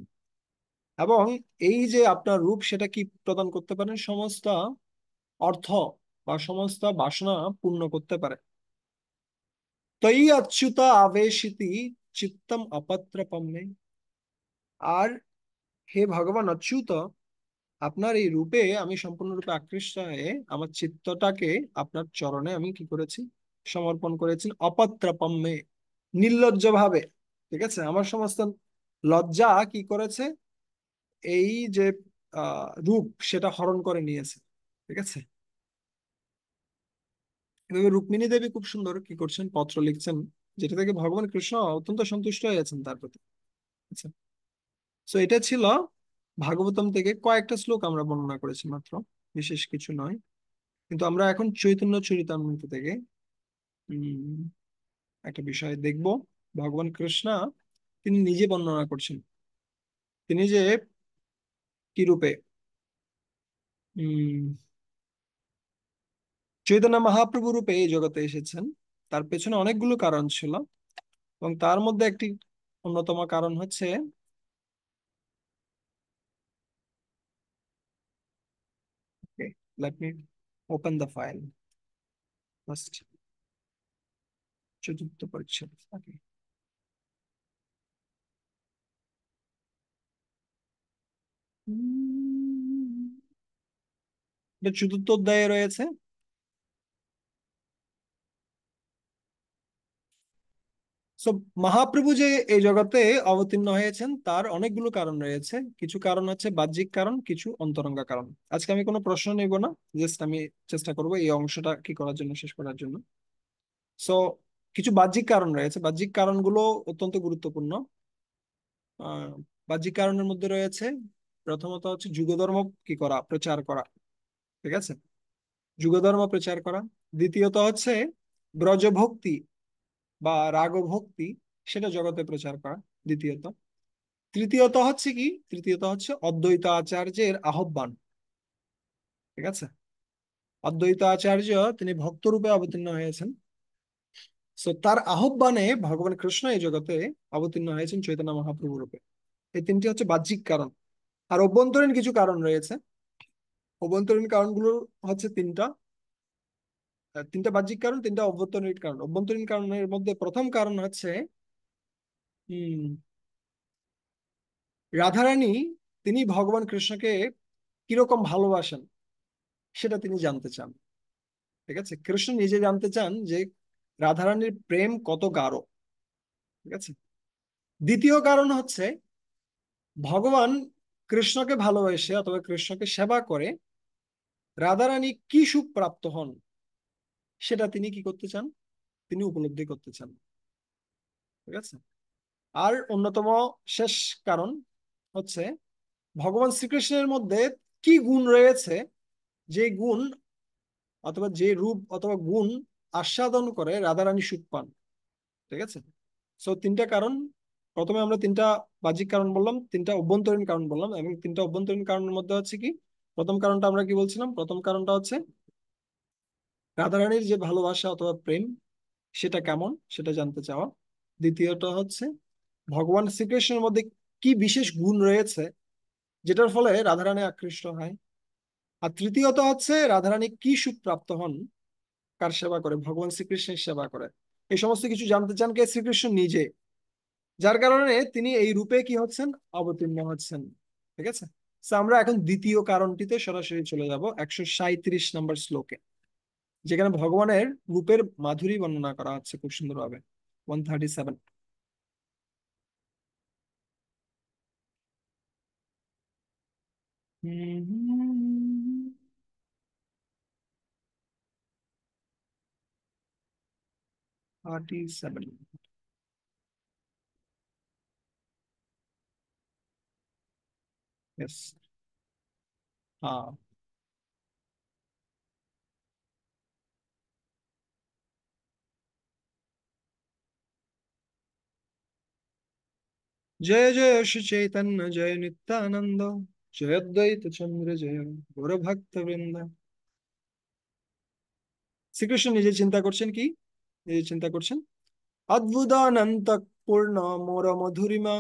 এবং এই যে আপনার রূপ, সেটা কি প্রদান করতে পারেন? সমস্ত অর্থ বা সমস্ত বাসনা পূর্ণ করতে পারে। তৈ অচ্যুত আবেশিতি চিত্তম অপত্রপম মে। আর হে ভগবান অচ্যুত, আপনার এই রূপে আমি সম্পূর্ণরূপে আকৃষ্ট হয়ে আমার চিত্তটাকে আপনার চরণে আমি কি করেছি? সমর্পণ করেছি। অপত্রপম মে, নির্লজ্জ ভাবে। ঠিক আছে, আমার সমস্ত লজ্জা কি করেছে? এই যে রূপ, সেটা হরণ করে নিয়েছে। ঠিক আছে, এভাবে রুক্মিণী দেবী খুব সুন্দর কি করছেন, পত্র লিখছেন, যেটা থেকে ভগবান কৃষ্ণ অত্যন্ত সন্তুষ্ট হয়েছেন তার প্রতি। আচ্ছা, তো এটা ছিল ভাগবতম থেকে কয়েকটা শ্লোক আমরা বর্ণনা করেছি মাত্র, বিশেষ কিছু নয়। কিন্তু আমরা এখন চৈতন্য চরিতামৃত থেকে উম একটা বিষয় দেখব। ভগবান কৃষ্ণ তিনি নিজে বর্ণনা করছেন, তিনি যে কি রূপে উম চৈতন্য মহাপ্রভু রূপে এই জগতে এসেছেন। তার পেছনে অনেকগুলো কারণ ছিল, এবং তার মধ্যে একটি অন্যতম কারণ হচ্ছে, let me open the file first. চতুর্থ পরিচ্ছেদ। Okay. এটা চতুর্থ অধ্যায়ে রয়েছে। সো মহাপ্রভু যে এই জগতে অবতীর্ণ হয়েছেন, তার অনেকগুলো কারণ রয়েছে। কিছু কারণ হচ্ছে বাহ্যিক কারণ, কিছু অন্তরঙ্গা কারণ। আজকে আমি কোনো প্রশ্ন নেব না, জাস্ট আমি চেষ্টা করব এই অংশটা কি করার জন্য, শেষ করার জন্য। সো কিছু বাহ্যিক কারণ রয়েছে, বাহ্যিক কারণগুলো অত্যন্ত গুরুত্বপূর্ণ। আহ বাহ্যিক কারণের মধ্যে রয়েছে, প্রথমত হচ্ছে যুগধর্ম কি করা, প্রচার করা। ঠিক আছে, যুগধর্ম প্রচার করা। দ্বিতীয়ত হচ্ছে ব্রজভক্তি বা রাগভক্তি, সেটা জগতে প্রচার করা। দ্বিতীয়ত, তৃতীয়ত হচ্ছে কি, তৃতীয়ত হচ্ছে অদ্বৈত আচার্যের আহ্বান। ঠিক আছে, অদ্বৈত আচার্য তিনি ভক্ত রূপে অবতীর্ণ হয়েছেন। সো তার আহ্বানে ভগবান কৃষ্ণ এই জগতে অবতীর্ণ হয়েছেন চৈতন্য মহাপ্রভু রূপে। এই তিনটি হচ্ছে বাহ্যিক কারণ। আর অভ্যন্তরীণ কিছু কারণ রয়েছে। অভ্যন্তরীণ কারণগুলো হচ্ছে তিনটা। তিনটা বাহ্যিক কারণ, তিনটা অভ্যন্তরীণ কারণ। অভ্যন্তরীণ কারণের মধ্যে প্রথম কারণ হচ্ছে হম রাধারানী তিনি ভগবান কৃষ্ণকে কিরকম ভালোবাসেন, সেটা তিনি জানতে চান। ঠিক আছে, কৃষ্ণ নিজে জানতে চান যে রাধারানীর প্রেম কত গাঢ়। ঠিক আছে, দ্বিতীয় কারণ হচ্ছে ভগবান কৃষ্ণকে ভালোবেসে অথবা কৃষ্ণকে সেবা করে রাধারানী কি সুখ প্রাপ্ত হন, সেটা তিনি কি করতে চান, তিনি উপলব্ধি করতে চান। ঠিক আছে, আর অন্যতম শেষ কারণ হচ্ছে ভগবান শ্রীকৃষ্ণের মধ্যে কি গুণ রয়েছে, যে গুণ অথবা যে রূপ অথবা গুণ আস্বাদন করে রাধারানী সুখ পান। ঠিক আছে, সো তিনটা কারণ। প্রথমে আমরা তিনটা বাহ্যিক কারণ বললাম, তিনটা অভ্যন্তরীণ কারণ বললাম, এবং তিনটা অভ্যন্তরীণ কারণের মধ্যে হচ্ছে কি, প্রথম কারণটা আমরা কি বলছিলাম, প্রথম কারণটা হচ্ছে রাধারানীর যে ভালোবাসা অথবা প্রেম, সেটা কেমন, সেটা জানতে চাওয়া। দ্বিতীয়টা হচ্ছে ভগবান শ্রীকৃষ্ণের মধ্যে কি বিশেষ গুণ রয়েছে, যেটার ফলে রাধারানী আকৃষ্ট হয়। আর তৃতীয়ত হচ্ছে রাধারানী কি সুখ প্রাপ্ত হন, কার সেবা করে, ভগবান শ্রীকৃষ্ণের সেবা করে। এই সমস্ত কিছু জানতে চান কে, শ্রীকৃষ্ণ নিজে। যার কারণে তিনি এই রূপে কি হচ্ছেন, অবতীর্ণ হচ্ছেন। ঠিক আছে, তো আমরা এখন দ্বিতীয় কারণটিতে সরাসরি চলে যাব, 137 নম্বর শ্লোকে, যেখানে ভগবানের রূপের মাধুরী বর্ণনা করা হচ্ছে খুব সুন্দরভাবে। 137। 37। यस। हाँ। जय जय श्री चैतन्य जय नित्यानंद, जय अद्वैत चंद्र जय गौर भक्त वृंद। শ্রীকৃষ্ণ নিজে চিন্তা করছেন কি, নিজে চিন্তা করছেন অদ্ভুতানন্ত পূর্ণ মোর মধুরিমা,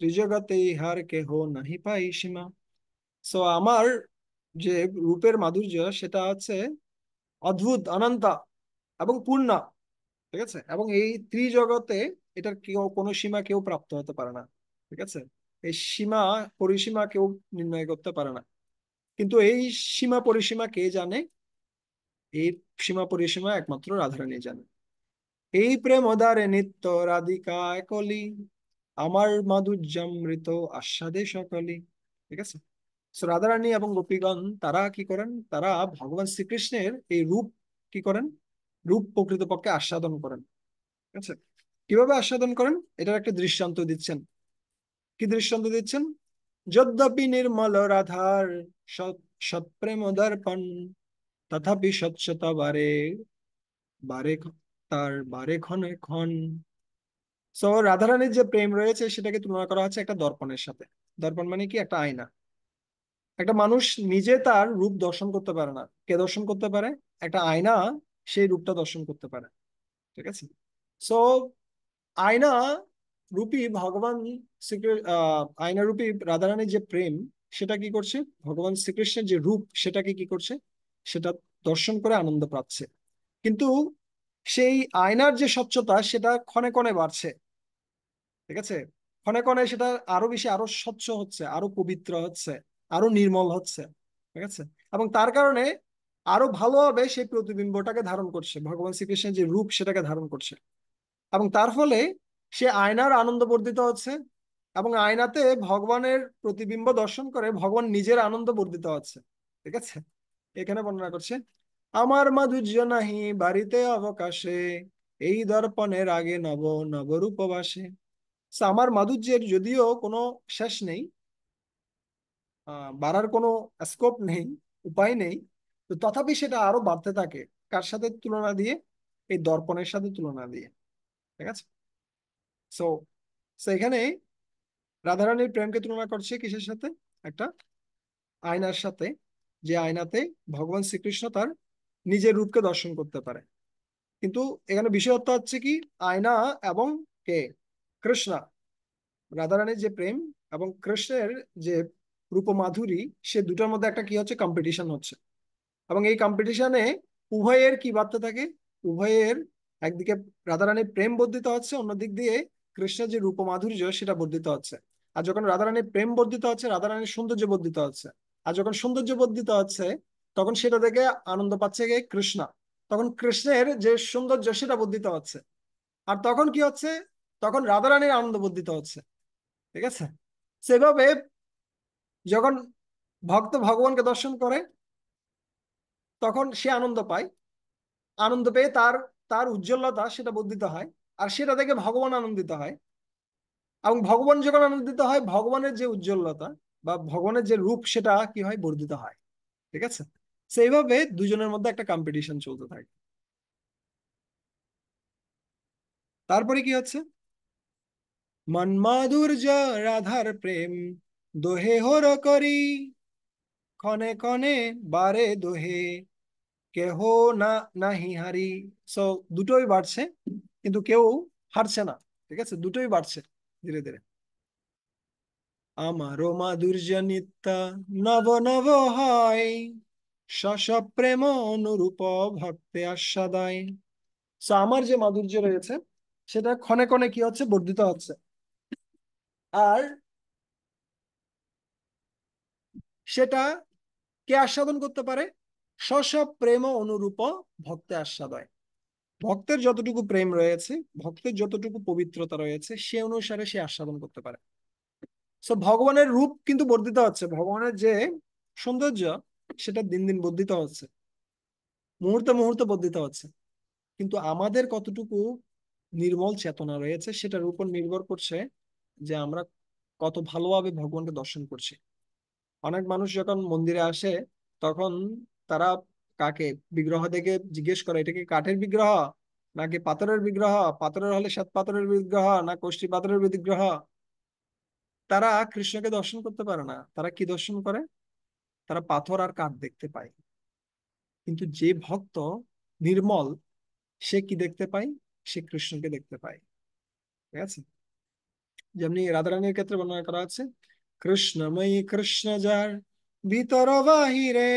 ত্রিজগতে ইহার কেহ নাহি পাই সীমা। সো আমার যে রূপের মাধুর্য সেটা হচ্ছে অদ্ভুত, অনন্ত এবং পূর্ণ। ঠিক আছে, এবং এই ত্রিজগতে এটার কেউ কোনো সীমা কেউ প্রাপ্ত হতে পারে না। ঠিক আছে, এই সীমা পরিসীমা কেউ নির্ণয় করতে পারে না। কিন্তু এই সীমা পরিসীমা কে জানে? এই সীমা পরিসীমা একমাত্র রাধারানী জানে। এই প্রেম ওদারে নিত্য রাধিকা কলি, আমার মাধুর্যামৃত আস্বাদে সকলি। ঠিক আছে, So রাধারানী এবং গোপীগণ তারা কি করেন? তারা ভগবান শ্রীকৃষ্ণের এই রূপ কি করেন? রূপ প্রকৃতপক্ষে আস্বাদন করেন। ঠিক আছে, কিভাবে আস্বাদন করেন এটার একটা দৃষ্টান্ত দিচ্ছেন। কি দৃষ্টান্ত দিচ্ছেন? যদ্যপি নির্মল রাধার সৎপ্রেম দর্পণ, তথাপি স্বচ্ছতা বারে বারে তার বারে ক্ষণে ক্ষণ। সো রাধারানীর যে প্রেম রয়েছে সেটাকে তুলনা করা হচ্ছে একটা দর্পণের সাথে। দর্পণ মানে কি? একটা আয়না। একটা মানুষ নিজে তার রূপ দর্শন করতে পারে না, কে দর্শন করতে পারে? একটা আয়না সেই রূপটা দর্শন করতে পারে। ঠিক আছে, সো আয়না রূপী ভগবান আয়না রূপী রাধারানীর যে প্রেম, সেটা কি করছে? ভগবান শ্রীকৃষ্ণের যে রূপ সেটাকে কি করছে? সেটা দর্শন করে আনন্দ পাচ্ছে। কিন্তু সেই আয়নার যে স্বচ্ছতা সেটা ক্ষণে ক্ষণে বাড়ছে। ঠিক আছে, ক্ষণে ক্ষণে সেটা আরো বেশি, আরো স্বচ্ছ হচ্ছে, আরো পবিত্র হচ্ছে, আরো নির্মল হচ্ছে। ঠিক আছে, এবং তার কারণে আরো ভালোভাবে সেই প্রতিবিম্বটাকে ধারণ করছে, ভগবান শ্রীকৃষ্ণের যে রূপ সেটাকে ধারণ করছে। এবং তার ফলে সে আয়নার আনন্দ বর্ধিত হচ্ছে, এবং আয়নাতে ভগবানের প্রতিবিম্ব দর্শন করে ভগবান নিজের আনন্দ বর্ধিত হচ্ছে। ঠিক আছে, এখানে বর্ণনা করছে, আমার মাধুর্য নাহি বাড়িতে অবকাশে, এই দর্পণের আগে নব নবরূপবাসে। So, আমার মাধুর্যের যদিও কোনো শেষ নেই, বাড়ার কোনো স্কোপ নেই, উপায় নেই, তো তথাপি সেটা আরো বাড়তে থাকে। কার সাথে তুলনা দিয়ে? এই দর্পণের সাথে তুলনা দিয়ে। ঠিক আছে, সো সো এখানে রাধারানীর প্রেমকে তুলনা করছে কিসের সাথে? একটা আয়নার সাথে, যে আয়নাতে ভগবান শ্রীকৃষ্ণ তার নিজের রূপকে দর্শন করতে পারে। কিন্তু এখানে বিষয়ত্ব হচ্ছে কি? আয়না এবং কে? কৃষ্ণ। রাধারানীর যে প্রেম এবং কৃষ্ণের যে রূপমাধুরী, সে দুটোর মধ্যে একটা কি হচ্ছে? কম্পিটিশন হচ্ছে। এবং এই কম্পিটিশনে উভয়ের কি বাড়তে থাকে? উভয়ের একদিকে রাধারানীর প্রেম বর্ধিত হচ্ছে, অন্যদিক দিয়ে কৃষ্ণের যে রূপমাধুর্য সেটা বর্ধিত হচ্ছে। আর যখন রাধারানীর প্রেম বর্ধিত হচ্ছে, রাধারানীর সৌন্দর্য বর্ধিত হচ্ছে। আর যখন সৌন্দর্য বর্ধিত হচ্ছে, তখন সেটা থেকে আনন্দ পাচ্ছে কে? কৃষ্ণ। তখন কৃষ্ণের যে সৌন্দর্য সেটা বর্ধিত হচ্ছে। আর তখন কি হচ্ছে? তখন রাধারানীর আনন্দ বর্ধিত হচ্ছে। ঠিক আছে, সেভাবে যখন ভক্ত ভগবানকে দর্শন করে তখন সে আনন্দ পায়। আনন্দ পেয়ে তার তার উজ্জ্বলতা সেটা বর্ধিত হয়। আর সেটা থেকে ভগবান আনন্দিত হয়। এবং ভগবান যখন আনন্দিত হয়, ভগবানের যে উজ্জ্বলতা বা ভগবানের যে রূপ সেটা কি হয়? বর্ধিত হয়। ঠিক আছে, সেইভাবে দুজনের মধ্যে একটা কম্পিটিশন চলতে থাকে। তারপরে কি হচ্ছে? মন্মাধুর্য রাধার প্রেম দোহে হর করি, ক্ষণে ক্ষণে বারে দোহে কেহ না নাহি হারি। সো দুটোই বাড়ছে, কিন্তু কেউ হারছে না। ঠিক আছে, দুটোই বাড়ছে ধীরে ধীরে। আমারও মাধুর্য নিত্য নব নব হয়, শশ প্রেম অনুরূপ ভক্তে আস্বাদায়। সো আমার যে মাধুর্য রয়েছে সেটা ক্ষণে ক্ষণে কি হচ্ছে? বর্ধিত হচ্ছে। আর সেটা কে আস্বাদন করতে পারে? শশ প্রেম অনুরূপ ভক্তে আস্বাদয়। ভক্তের যতটুকু প্রেম রয়েছে, ভক্তের যতটুকু পবিত্রতা রয়েছে, সে অনুসারে সে আস্বাদন করতে পারে। সো ভগবানের রূপ কিন্তু বর্ধিত হচ্ছে, ভগবানের যে সৌন্দর্য সেটা দিন দিন বর্ধিত হচ্ছে, মুহূর্তে মুহূর্তে বর্ধিত হচ্ছে। কিন্তু আমাদের কতটুকু নির্মল চেতনা রয়েছে সেটার উপর নির্ভর করছে যে আমরা কত ভালোভাবে ভগবানকে দর্শন করছি। অনেক মানুষ যখন মন্দিরে আসে তখন তারা কাকে বিগ্রহ দেখে জিজ্ঞেস করে, এটা কি কাঠের বিগ্রহ নাকি পাথরের বিগ্রহ? পাথরের হলে শ্বেত পাথরের বিগ্রহ না কষ্টি পাথরের বিগ্রহ? তারা কৃষ্ণকে দর্শন করতে পারে না। তারা কি দর্শন করে? তারা পাথর আর কাঠ দেখতে পায়। কিন্তু যে ভক্ত নির্মল, সে কি দেখতে পায়? সে কৃষ্ণকে দেখতে পায়। ঠিক আছে, যেমনি রাধারানীর ক্ষেত্রে বর্ণনা করা আছে, কৃষ্ণময়ী কৃষ্ণ যার ভিতর বাহিরে,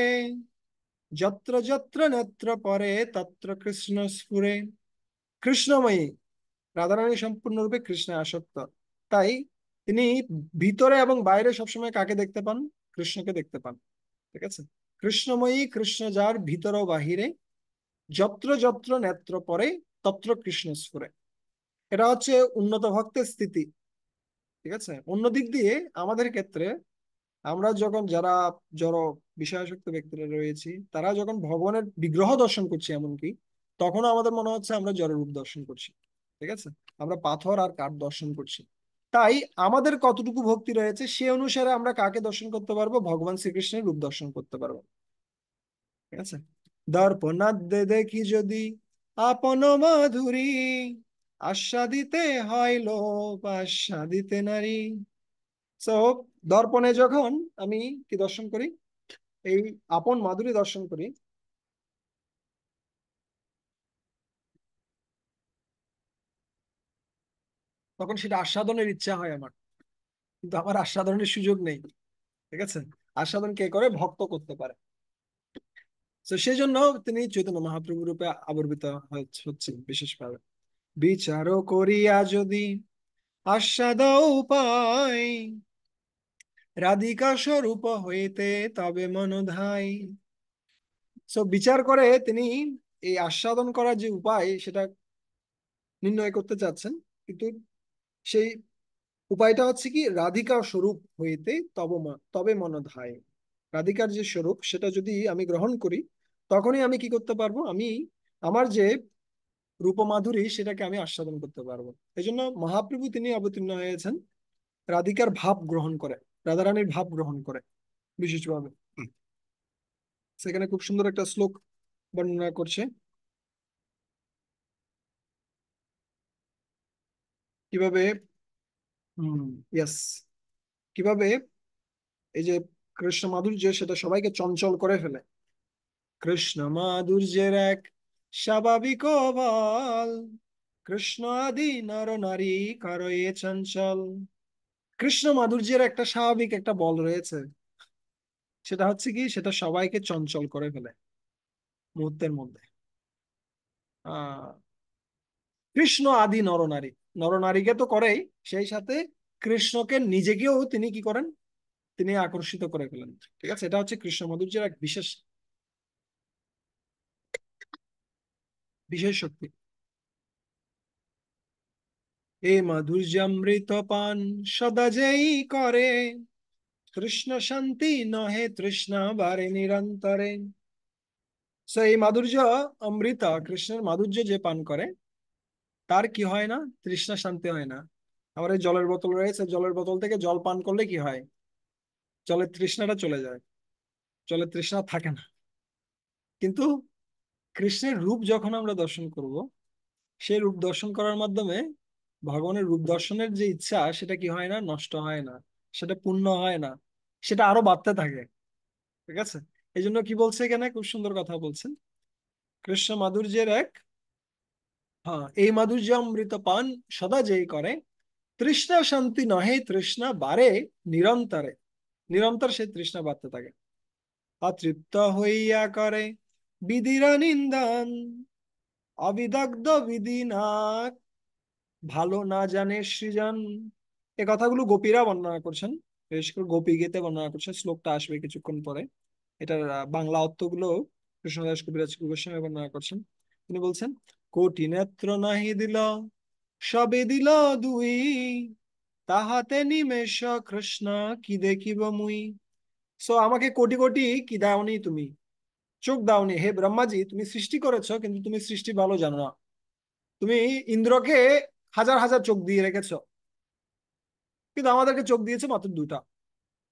যত্র যত্র নেত্র পরে তত্র কৃষ্ণ স্ফুরে। কৃষ্ণময়ী, রাধারানী সম্পূর্ণরূপে কৃষ্ণে আসক্ত। তাই তিনি ভিতরে এবং বাইরে সবসময় কাকে দেখতে পান? কৃষ্ণকে দেখতে পান। ঠিক আছে। কৃষ্ণময়ী কৃষ্ণ যার ভিতর ও বাহিরে, যত্র যত্র নেত্র পরে তত্র কৃষ্ণ স্ফুরে। এটা হচ্ছে উন্নত ভক্তের স্থিতি। ঠিক আছে। অন্য দিক দিয়ে আমাদের ক্ষেত্রে আমরা যখন যারা জড় বিষয়াসক্ত ব্যক্তিরা রয়েছি, তারা যখন ভগবানের বিগ্রহ দর্শন করছি এমনকি, তখন আমাদের মনে হচ্ছে আমরা জড় রূপ দর্শন করছি। ঠিক আছে। আমরা পাথর আর কাঠ দর্শন করছি। তাই আমাদের কতটুকু ভক্তি রয়েছে সে অনুসারে আমরা কাকে দর্শন করতে পারবো? ভগবান শ্রীকৃষ্ণের রূপ দর্শন করতে পারবো। ঠিক আছে। দর্পণাদ্যে দেখি যদি আপন মাধুরী, আস্বাদিতে হয় লোক আস্বাদিতে নারী। সো দর্পণে যখন আমি কি দর্শন করি, এই আপন মাধুরী দর্শন করি, তখন সেটা আস্বাদনের ইচ্ছা হয় আমার, কিন্তু আমার আস্বাদনের সুযোগ নেই। ঠিক আছে। আস্বাদন কে করে? ভক্ত করতে পারে। তো সেই জন্য তিনি চৈতন্য মহাপ্রভু রূপে আবির্ভূত হচ্ছেন বিশেষভাবে। বিচার করিয়া যদি আস্বাদ উপায়, রাধিকা স্বরূপ হইতে তবে মন ধাই। সো বিচার করে তিনি এই আস্বাদন করার যে উপায় সেটা নির্ণয় করতে চাচ্ছেন। কিন্তু সেই উপায়টা হচ্ছে কি, রাধিকা স্বরূপ হইতে তবে মন ধায়। রাধিকার যে স্বরূপ সেটা যদি আমি গ্রহণ করি, তখনই আমি কি করতে পারবো? আমি আমার যে রূপমাধুরী সেটাকে আমি আস্বাদন করতে পারবো। এই জন্য মহাপ্রভু তিনি অবতীর্ণ হয়েছেন রাধিকার ভাব গ্রহণ করে, রাধারানীর ভাব গ্রহণ করে বিশেষভাবে। সেখানে খুব সুন্দর একটা শ্লোক বর্ণনা করছে কিভাবে, ইয়েস, কিভাবে এই যে কৃষ্ণ মাধুর্য সেটা সবাইকে চঞ্চল করে ফেলে। কৃষ্ণ মাধুর্যের এক স্বাভাবিক বল, কৃষ্ণ আদি নর নারী করে চঞ্চল। কৃষ্ণ মাধুর্যের একটা স্বাভাবিক একটা বল রয়েছে, সেটা হচ্ছে কি, সেটা সবাইকে চঞ্চল করে ফেলে মুহূর্তের মধ্যে। আহ কৃষ্ণ আদি নরনারী, নরনারীকে তো করেই, সেই সাথে কৃষ্ণকে নিজেকেও তিনি কি করেন? তিনি আকর্ষিত করে ফেলেন। ঠিক আছে। এটা হচ্ছে কৃষ্ণ মাধুর্যের এক বিশেষ বিশেষ শক্তি। এ মাধুর্যামৃত পান সদা যেই করে, কৃষ্ণ শান্তি নহে তৃষ্ণা বারে নিরন্তরে। সো এই মাধুর্য, অমৃত কৃষ্ণের মাধুর্য যে পান করে, তার কি হয় না? তৃষ্ণা শান্তি হয় না। আমার এই জলের বোতল রয়েছে, জলের বোতল থেকে জল পান করলে কি হয়? জলের তৃষ্ণাটা চলে যায়, জলের তৃষ্ণা থাকে না। কিন্তু কৃষ্ণের রূপ যখন আমরা দর্শন করব, সেই রূপ দর্শন করার মাধ্যমে ভগবানের রূপ দর্শনের যে ইচ্ছা সেটা কি হয় না? নষ্ট হয় না, সেটা পূর্ণ হয় না, সেটা আরো বাড়তে থাকে। ঠিক আছে। এই জন্য কি বলছে এখানে? খুব সুন্দর কথা বলছেন, কৃষ্ণ মাধুর্যের এক, হ্যাঁ, এই মাধুর্য অমৃত পান সদা যেই করে, তৃষ্ণা শান্তি নহে তৃষ্ণা বারে নিরন্তরে। নিরন্তর সেই তৃষ্ণা বাড়তে থাকে। অতৃপ্ত হইয়া করে বিধিরা নিন্দান, অবিদগ্ধ বিধি না ভালো না জানে সৃজন। এ কথাগুলো গোপীরা বর্ণনা করছেন, বিশেষ করে গোপী গীতে বর্ণনা করছেন। শ্লোকটা আসবে কিছুক্ষণ পরে। এটার বাংলা অর্থগুলো কৃষ্ণদাস কবিরাজ গোস্বামী বর্ণনা করছেন। তিনি বলছেন, কোটি নেত্র নাহি দিল, সবে দিল দুই, তাহাতে নিমেষ কৃষ্ণ কি দেখিব মুই। সো আমাকে কোটি কোটি কি দাওনি তুমি? চোখ দাওনি হে ব্রহ্মাজি, তুমি সৃষ্টি করেছো কিন্তু তুমি সৃষ্টি ভালো জানো না। তুমি ইন্দ্রকে হাজার হাজার চোখ দিয়ে রেখেছো, কিন্তু আমাদেরকে চোখ দিয়েছে মাত্র দুটা।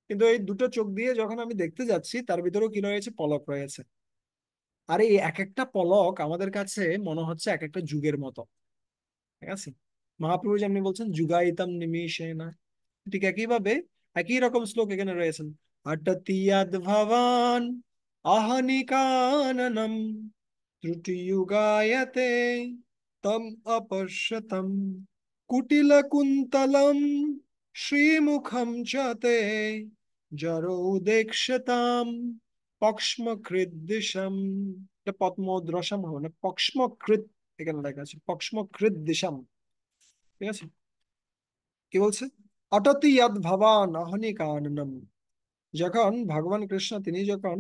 কিন্তু এই দুটো চোখ দিয়ে যখন আমি দেখতে যাচ্ছি, তার ভিতরেও কি রয়েছে? পলক রয়েছে। আর এই এক একটা পলক আমাদের কাছে মনে হচ্ছে এক একটা যুগের মতো। ঠিক আছে। মহাপ্রভু যেমনি বলছেন যুগায়িতম নিমিষেন, ঠিক একইভাবে একই রকম শ্লোক এখানে রয়েছেন। অটতিয়াদ ভবান আহনিকাননম ত্রুটিযুগায়তে তম অপশ্যতম কুটিলকুন্তলম শ্রীমুখম চ তে জরৌদেক্ষতাম পক্ষ্মকৃদ্দিশম। এটা পদ্মদ্রসম হবে না, পক্ষ্মকৃত, এখানে লেখা আছে পক্ষ্মকৃদ্দিশম। ঠিক আছে, কি বলছে? অটতি ইয়াদ ভবান অহনি কাননম। যখন ভগবান কৃষ্ণ তিনি যখন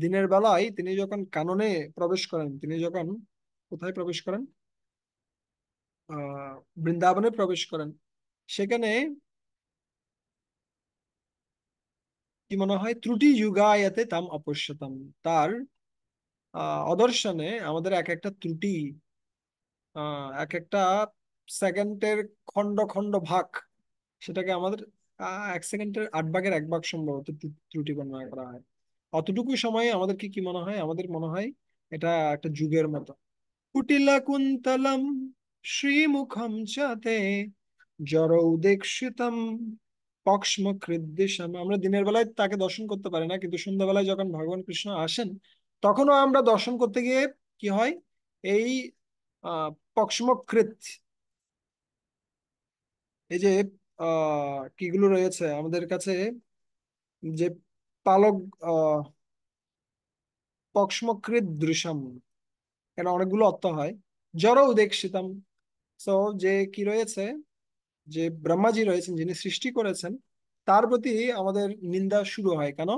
দিনের বেলায় তিনি যখন কাননে প্রবেশ করেন, তিনি যখন কোথায় প্রবেশ করেন, বৃন্দাবনে প্রবেশ করেন, সেখানে কি মনে হয়, ত্রুটি যুগায়তে তাম অপশ্যতাম। তার অদর্শনে আমাদের এক একটা ত্রুটি, এক একটা সেকেন্ডের খন্ড খন্ড ভাগ, সেটাকে আমাদের 1 সেকেন্ডের 8 ভাগের 1 ভাগ সম্ভবত ত্রুটি বর্ণনা করা হয়। অতটুকু সময়ে আমাদেরকে কি মনে হয়, আমাদের মনে হয় এটা একটা যুগের মতো। কুটিলা কুন্তলম শ্রীমুখম চাতে জরৌদেক্ষিতম পক্ষ্মকৃদ্দিশম। আমরা দিনের বেলায় তাকে দর্শন করতে পারি না, কিন্তু সন্ধ্যাবেলায় যখন ভগবান কৃষ্ণ আসেন তখনও আমরা দর্শন করতে গিয়ে কি হয়, এই পক্ষ্মকৃত, এই যে কিগুলো রয়েছে আমাদের কাছে, যে পালক, আহ পক্ষ্মকৃত দৃশ্যম, এর অনেকগুলো অর্থ হয়। জড় উদেক্ষিতম, সো যে কি রয়েছে, যে ব্রহ্মাজি রয়েছেন যিনি সৃষ্টি করেছেন, তার প্রতি আমাদের নিন্দা শুরু হয়। কেন?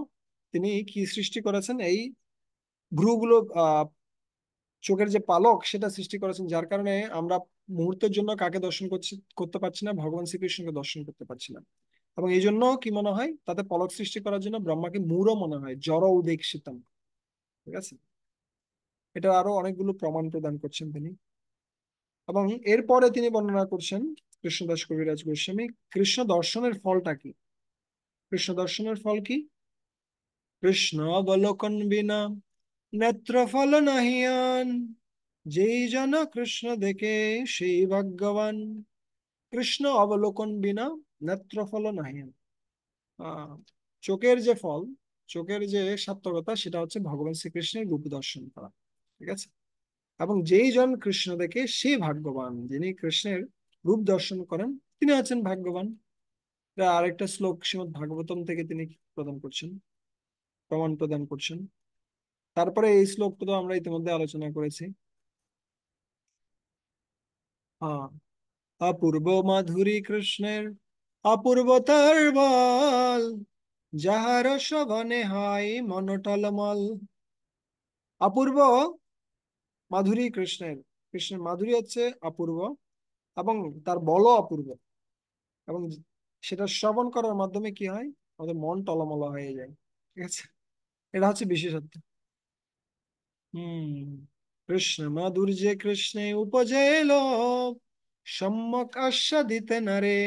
তিনি কি সৃষ্টি করেছেন, এই ভ্রুগুলো, চোখের যে পালক সেটা সৃষ্টি করেছেন, যার কারণে আমরা মুহূর্তের জন্য কাকে দর্শন করতে পারছি না, ভগবান শ্রীকৃষ্ণকে দর্শন করতে পারছি না। এবং এই জন্য কি মনে হয়, তাতে পলক সৃষ্টি করার জন্য ব্রহ্মাকে মূঢ় মনে হয়, জড় উদেক্ষিতম। ঠিক আছে, এটা আরো অনেকগুলো প্রমাণ প্রদান করছেন তিনি। এবং এরপরে তিনি বর্ণনা করছেন, কৃষ্ণদাস কবিরাজ গোস্বামী, কৃষ্ণ দর্শনের ফলটা কি। কৃষ্ণ দর্শনের ফল কি? কৃষ্ণ অবলোকন বিনা নেত্র ফল নাহিয়ান, যেই জন কৃষ্ণ দেখে সেই ভাগ্যবান। কৃষ্ণ অবলোকন বিনা নেত্র ফল নাহিয়ান। আহ চোখের যে ফল, চোখের যে সার্থকতা, সেটা হচ্ছে ভগবান শ্রীকৃষ্ণের রূপ দর্শন করা। ঠিক আছে, এবং যেই জন কৃষ্ণ দেখে সেই ভাগ্যবান, যিনি কৃষ্ণের রূপ দর্শন করেন তিনি হচ্ছেন ভাগ্যবান। এটা আরেকটা শ্লোক শ্রীমদ ভাগবতম থেকে তিনি প্রদান করছেন, প্রমাণ প্রদান করছেন। তারপরে এই শ্লোকটা তো আমরা ইতিমধ্যে আলোচনা করেছি। হ্যাঁ, অপূর্ব মাধুরী কৃষ্ণের অপূর্বতার বল, যাহার শবনে হয় মন টলমল। অপূর্ব মাধুরী কৃষ্ণের, কৃষ্ণের মাধুরী হচ্ছে অপূর্ব, এবং তার বলও অপূর্ব। এবং সেটা শ্রবণ করার মাধ্যমে কি হয়, আমাদের মন টলমল হয়ে যায়। ঠিক আছে, এটা হচ্ছে বিশেষত্ব। হম, কৃষ্ণ মাধুর্যে কৃষ্ণে উপজে লোভ, সম্যক আস্বাদিতে নারে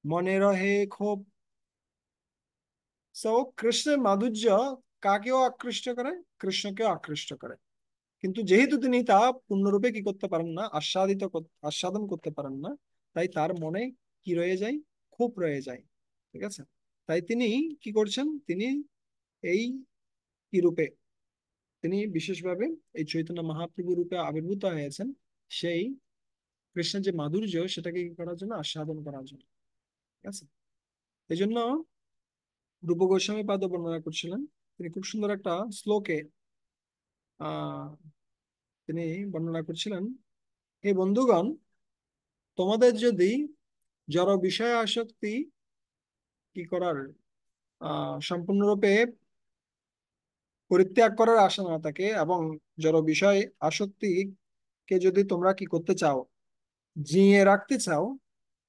মনে রহে ক্ষোভ। সো কৃষ্ণের মাধুর্য কাকেও আকৃষ্ট করে, কৃষ্ণকেও আকৃষ্ট করে। কিন্তু যেহেতু তিনি তা পূর্ণরূপে কি করতে পারেন না, আস্বাদন করতে পারেন না, তাই তার মনে কি রয়ে যায়, ক্ষোভ রয়ে যায়। ঠিক আছে, তাই তিনি কি করছেন, তিনি এই কি রূপে, তিনি বিশেষভাবে এই চৈতন্য মহাপ্রভু রূপে আবির্ভূত হয়েছেন, সেই কৃষ্ণের যে মাধুর্য সেটাকে কি করার জন্য, আস্বাদন করার জন্য। ঠিক আছে, এই জন্য রূপ গোস্বামী পাদ বর্ণনা করছিলেন, তিনি খুব সুন্দর একটা শ্লোকে আহ তিনি বর্ণনা করছিলেন, হে বন্ধুগণ, তোমাদের যদি জড় বিষয় আসক্তি কি করার, সম্পূর্ণরূপে পরিত্যাগ করার আশা না থাকে, এবং জড় বিষয় আসক্তিকে যদি তোমরা কি করতে চাও, জিইয়ে রাখতে চাও,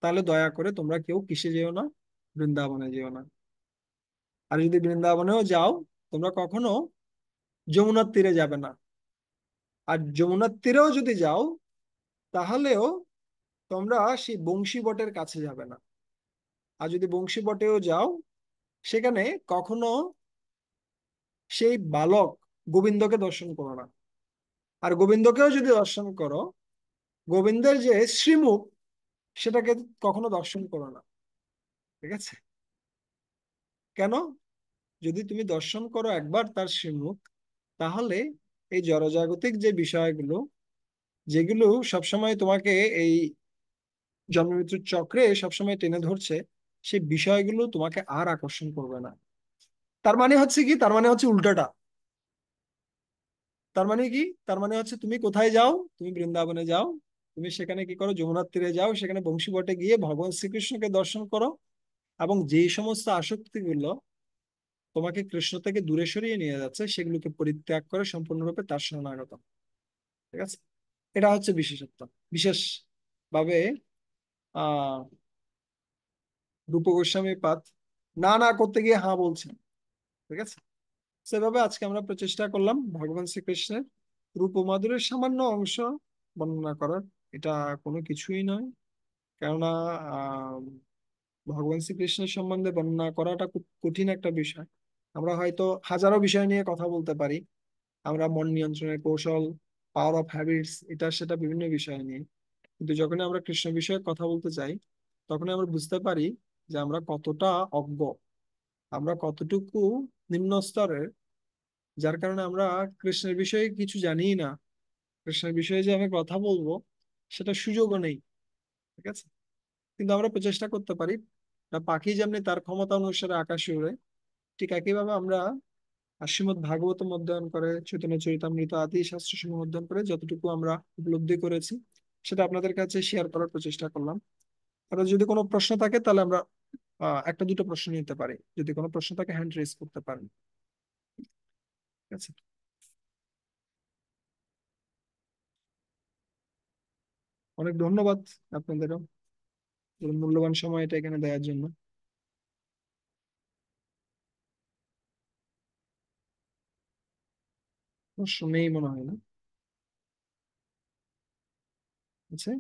তাহলে দয়া করে তোমরা কেউ কিসে যেও না, বৃন্দাবনে যেও না। আর যদি বৃন্দাবনেও যাও, তোমরা কখনো যমুনার তীরে যাবে না। আর যমুনার তীরেও যদি যাও, তাহলেও তোমরা সেই বংশী বটের কাছে যাবে না। আর যদি বংশী বটেও যাও, সেখানে কখনো সেই বালক গোবিন্দকে দর্শন করো না। আর গোবিন্দকেও যদি দর্শন করো, গোবিন্দের যে শ্রীমুখ সেটাকে কখনো দর্শন করো না। ঠিক আছে, কেন? যদি তুমি দর্শন করো একবার তার শ্রীমুখ, তাহলে এই জড়জাগতিক যে বিষয়গুলো, যেগুলো সবসময় তোমাকে এই জন্মমৃত্যুর চক্রে সবসময় টেনে ধরছে, সেই বিষয়গুলো তোমাকে আর আকর্ষণ করবে না। তার মানে হচ্ছে কি, তার মানে হচ্ছে উল্টাটা। তার মানে কি, তার মানে হচ্ছে তুমি কোথায় যাও, তুমি বৃন্দাবনে যাও, তুমি সেখানে কি করো, যমুনার তীরে যাও, সেখানে বংশী বটে গিয়ে ভগবান শ্রীকৃষ্ণকে দর্শন করো, এবং যেই সমস্ত আসক্তিগুলো তোমাকে কৃষ্ণ থেকে দূরে সরিয়ে নিয়ে যাচ্ছে সেগুলোকে পরিত্যাগ করে সম্পূর্ণরূপে তার শরণাগত। ঠিক আছে, এটা হচ্ছে বিশেষত্ব। বিশেষ ভাবে আহ রূপ গোস্বামী পাদ না না করতে গিয়ে হ্যাঁ বলছেন। ঠিক আছে, সেভাবে আজকে আমরা প্রচেষ্টা করলাম ভগবান শ্রীকৃষ্ণের রূপ ও মাধুর্যের সামান্য অংশ বর্ণনা করার। এটা কোনো কিছুই নয়, কেননা আহ ভগবান শ্রীকৃষ্ণের সম্বন্ধে বর্ণনা করাটা খুব কঠিন একটা বিষয়। আমরা হয়তো হাজারো বিষয় নিয়ে কথা বলতে পারি, আমরা মন নিয়ন্ত্রণের কৌশল, পাওয়ার অফ হ্যাবিটস, এটা সেটা বিভিন্ন বিষয় নিয়ে, কিন্তু যখন আমরা কৃষ্ণ বিষয়ে কথা বলতে চাই, তখন আমরা বুঝতে পারি যে আমরা কতটা অজ্ঞ, আমরা কতটুকু নিম্ন স্তরের, যার কারণে আমরা কৃষ্ণের বিষয়ে কিছু জানিই না। কৃষ্ণের বিষয়ে যে আমি কথা বলবো সেটা সুযোগও নেই। ঠিক আছে, কিন্তু আমরা প্রচেষ্টা করতে পারি। একটা পাখি যেমনি তার ক্ষমতা অনুসারে আকাশে উড়ে, ঠিক একইভাবে আমরা শ্রীমদ্ ভাগবতম অধ্যয়ন করে, চৈতন্য চরিতামৃত আদি শাস্ত্রসমূহ অধ্যয়ন করে যতটুকু আমরা উপলব্ধি করেছি সেটা আপনাদের কাছে শেয়ার করার প্রচেষ্টা করলাম। আর যদি কোনো প্রশ্ন থাকে তাহলে আমরা একটা দুটো প্রশ্ন নিতে পারি, যদি কোনো প্রশ্ন থাকে হ্যান্ড রেজ করতে পারেন। ঠিক আছে, অনেক ধন্যবাদ আপনাদেরও মূল্যবান সময় এটা এখানে দেওয়ার জন্য। প্রশ্ন নেই মনে হয় না। আছে।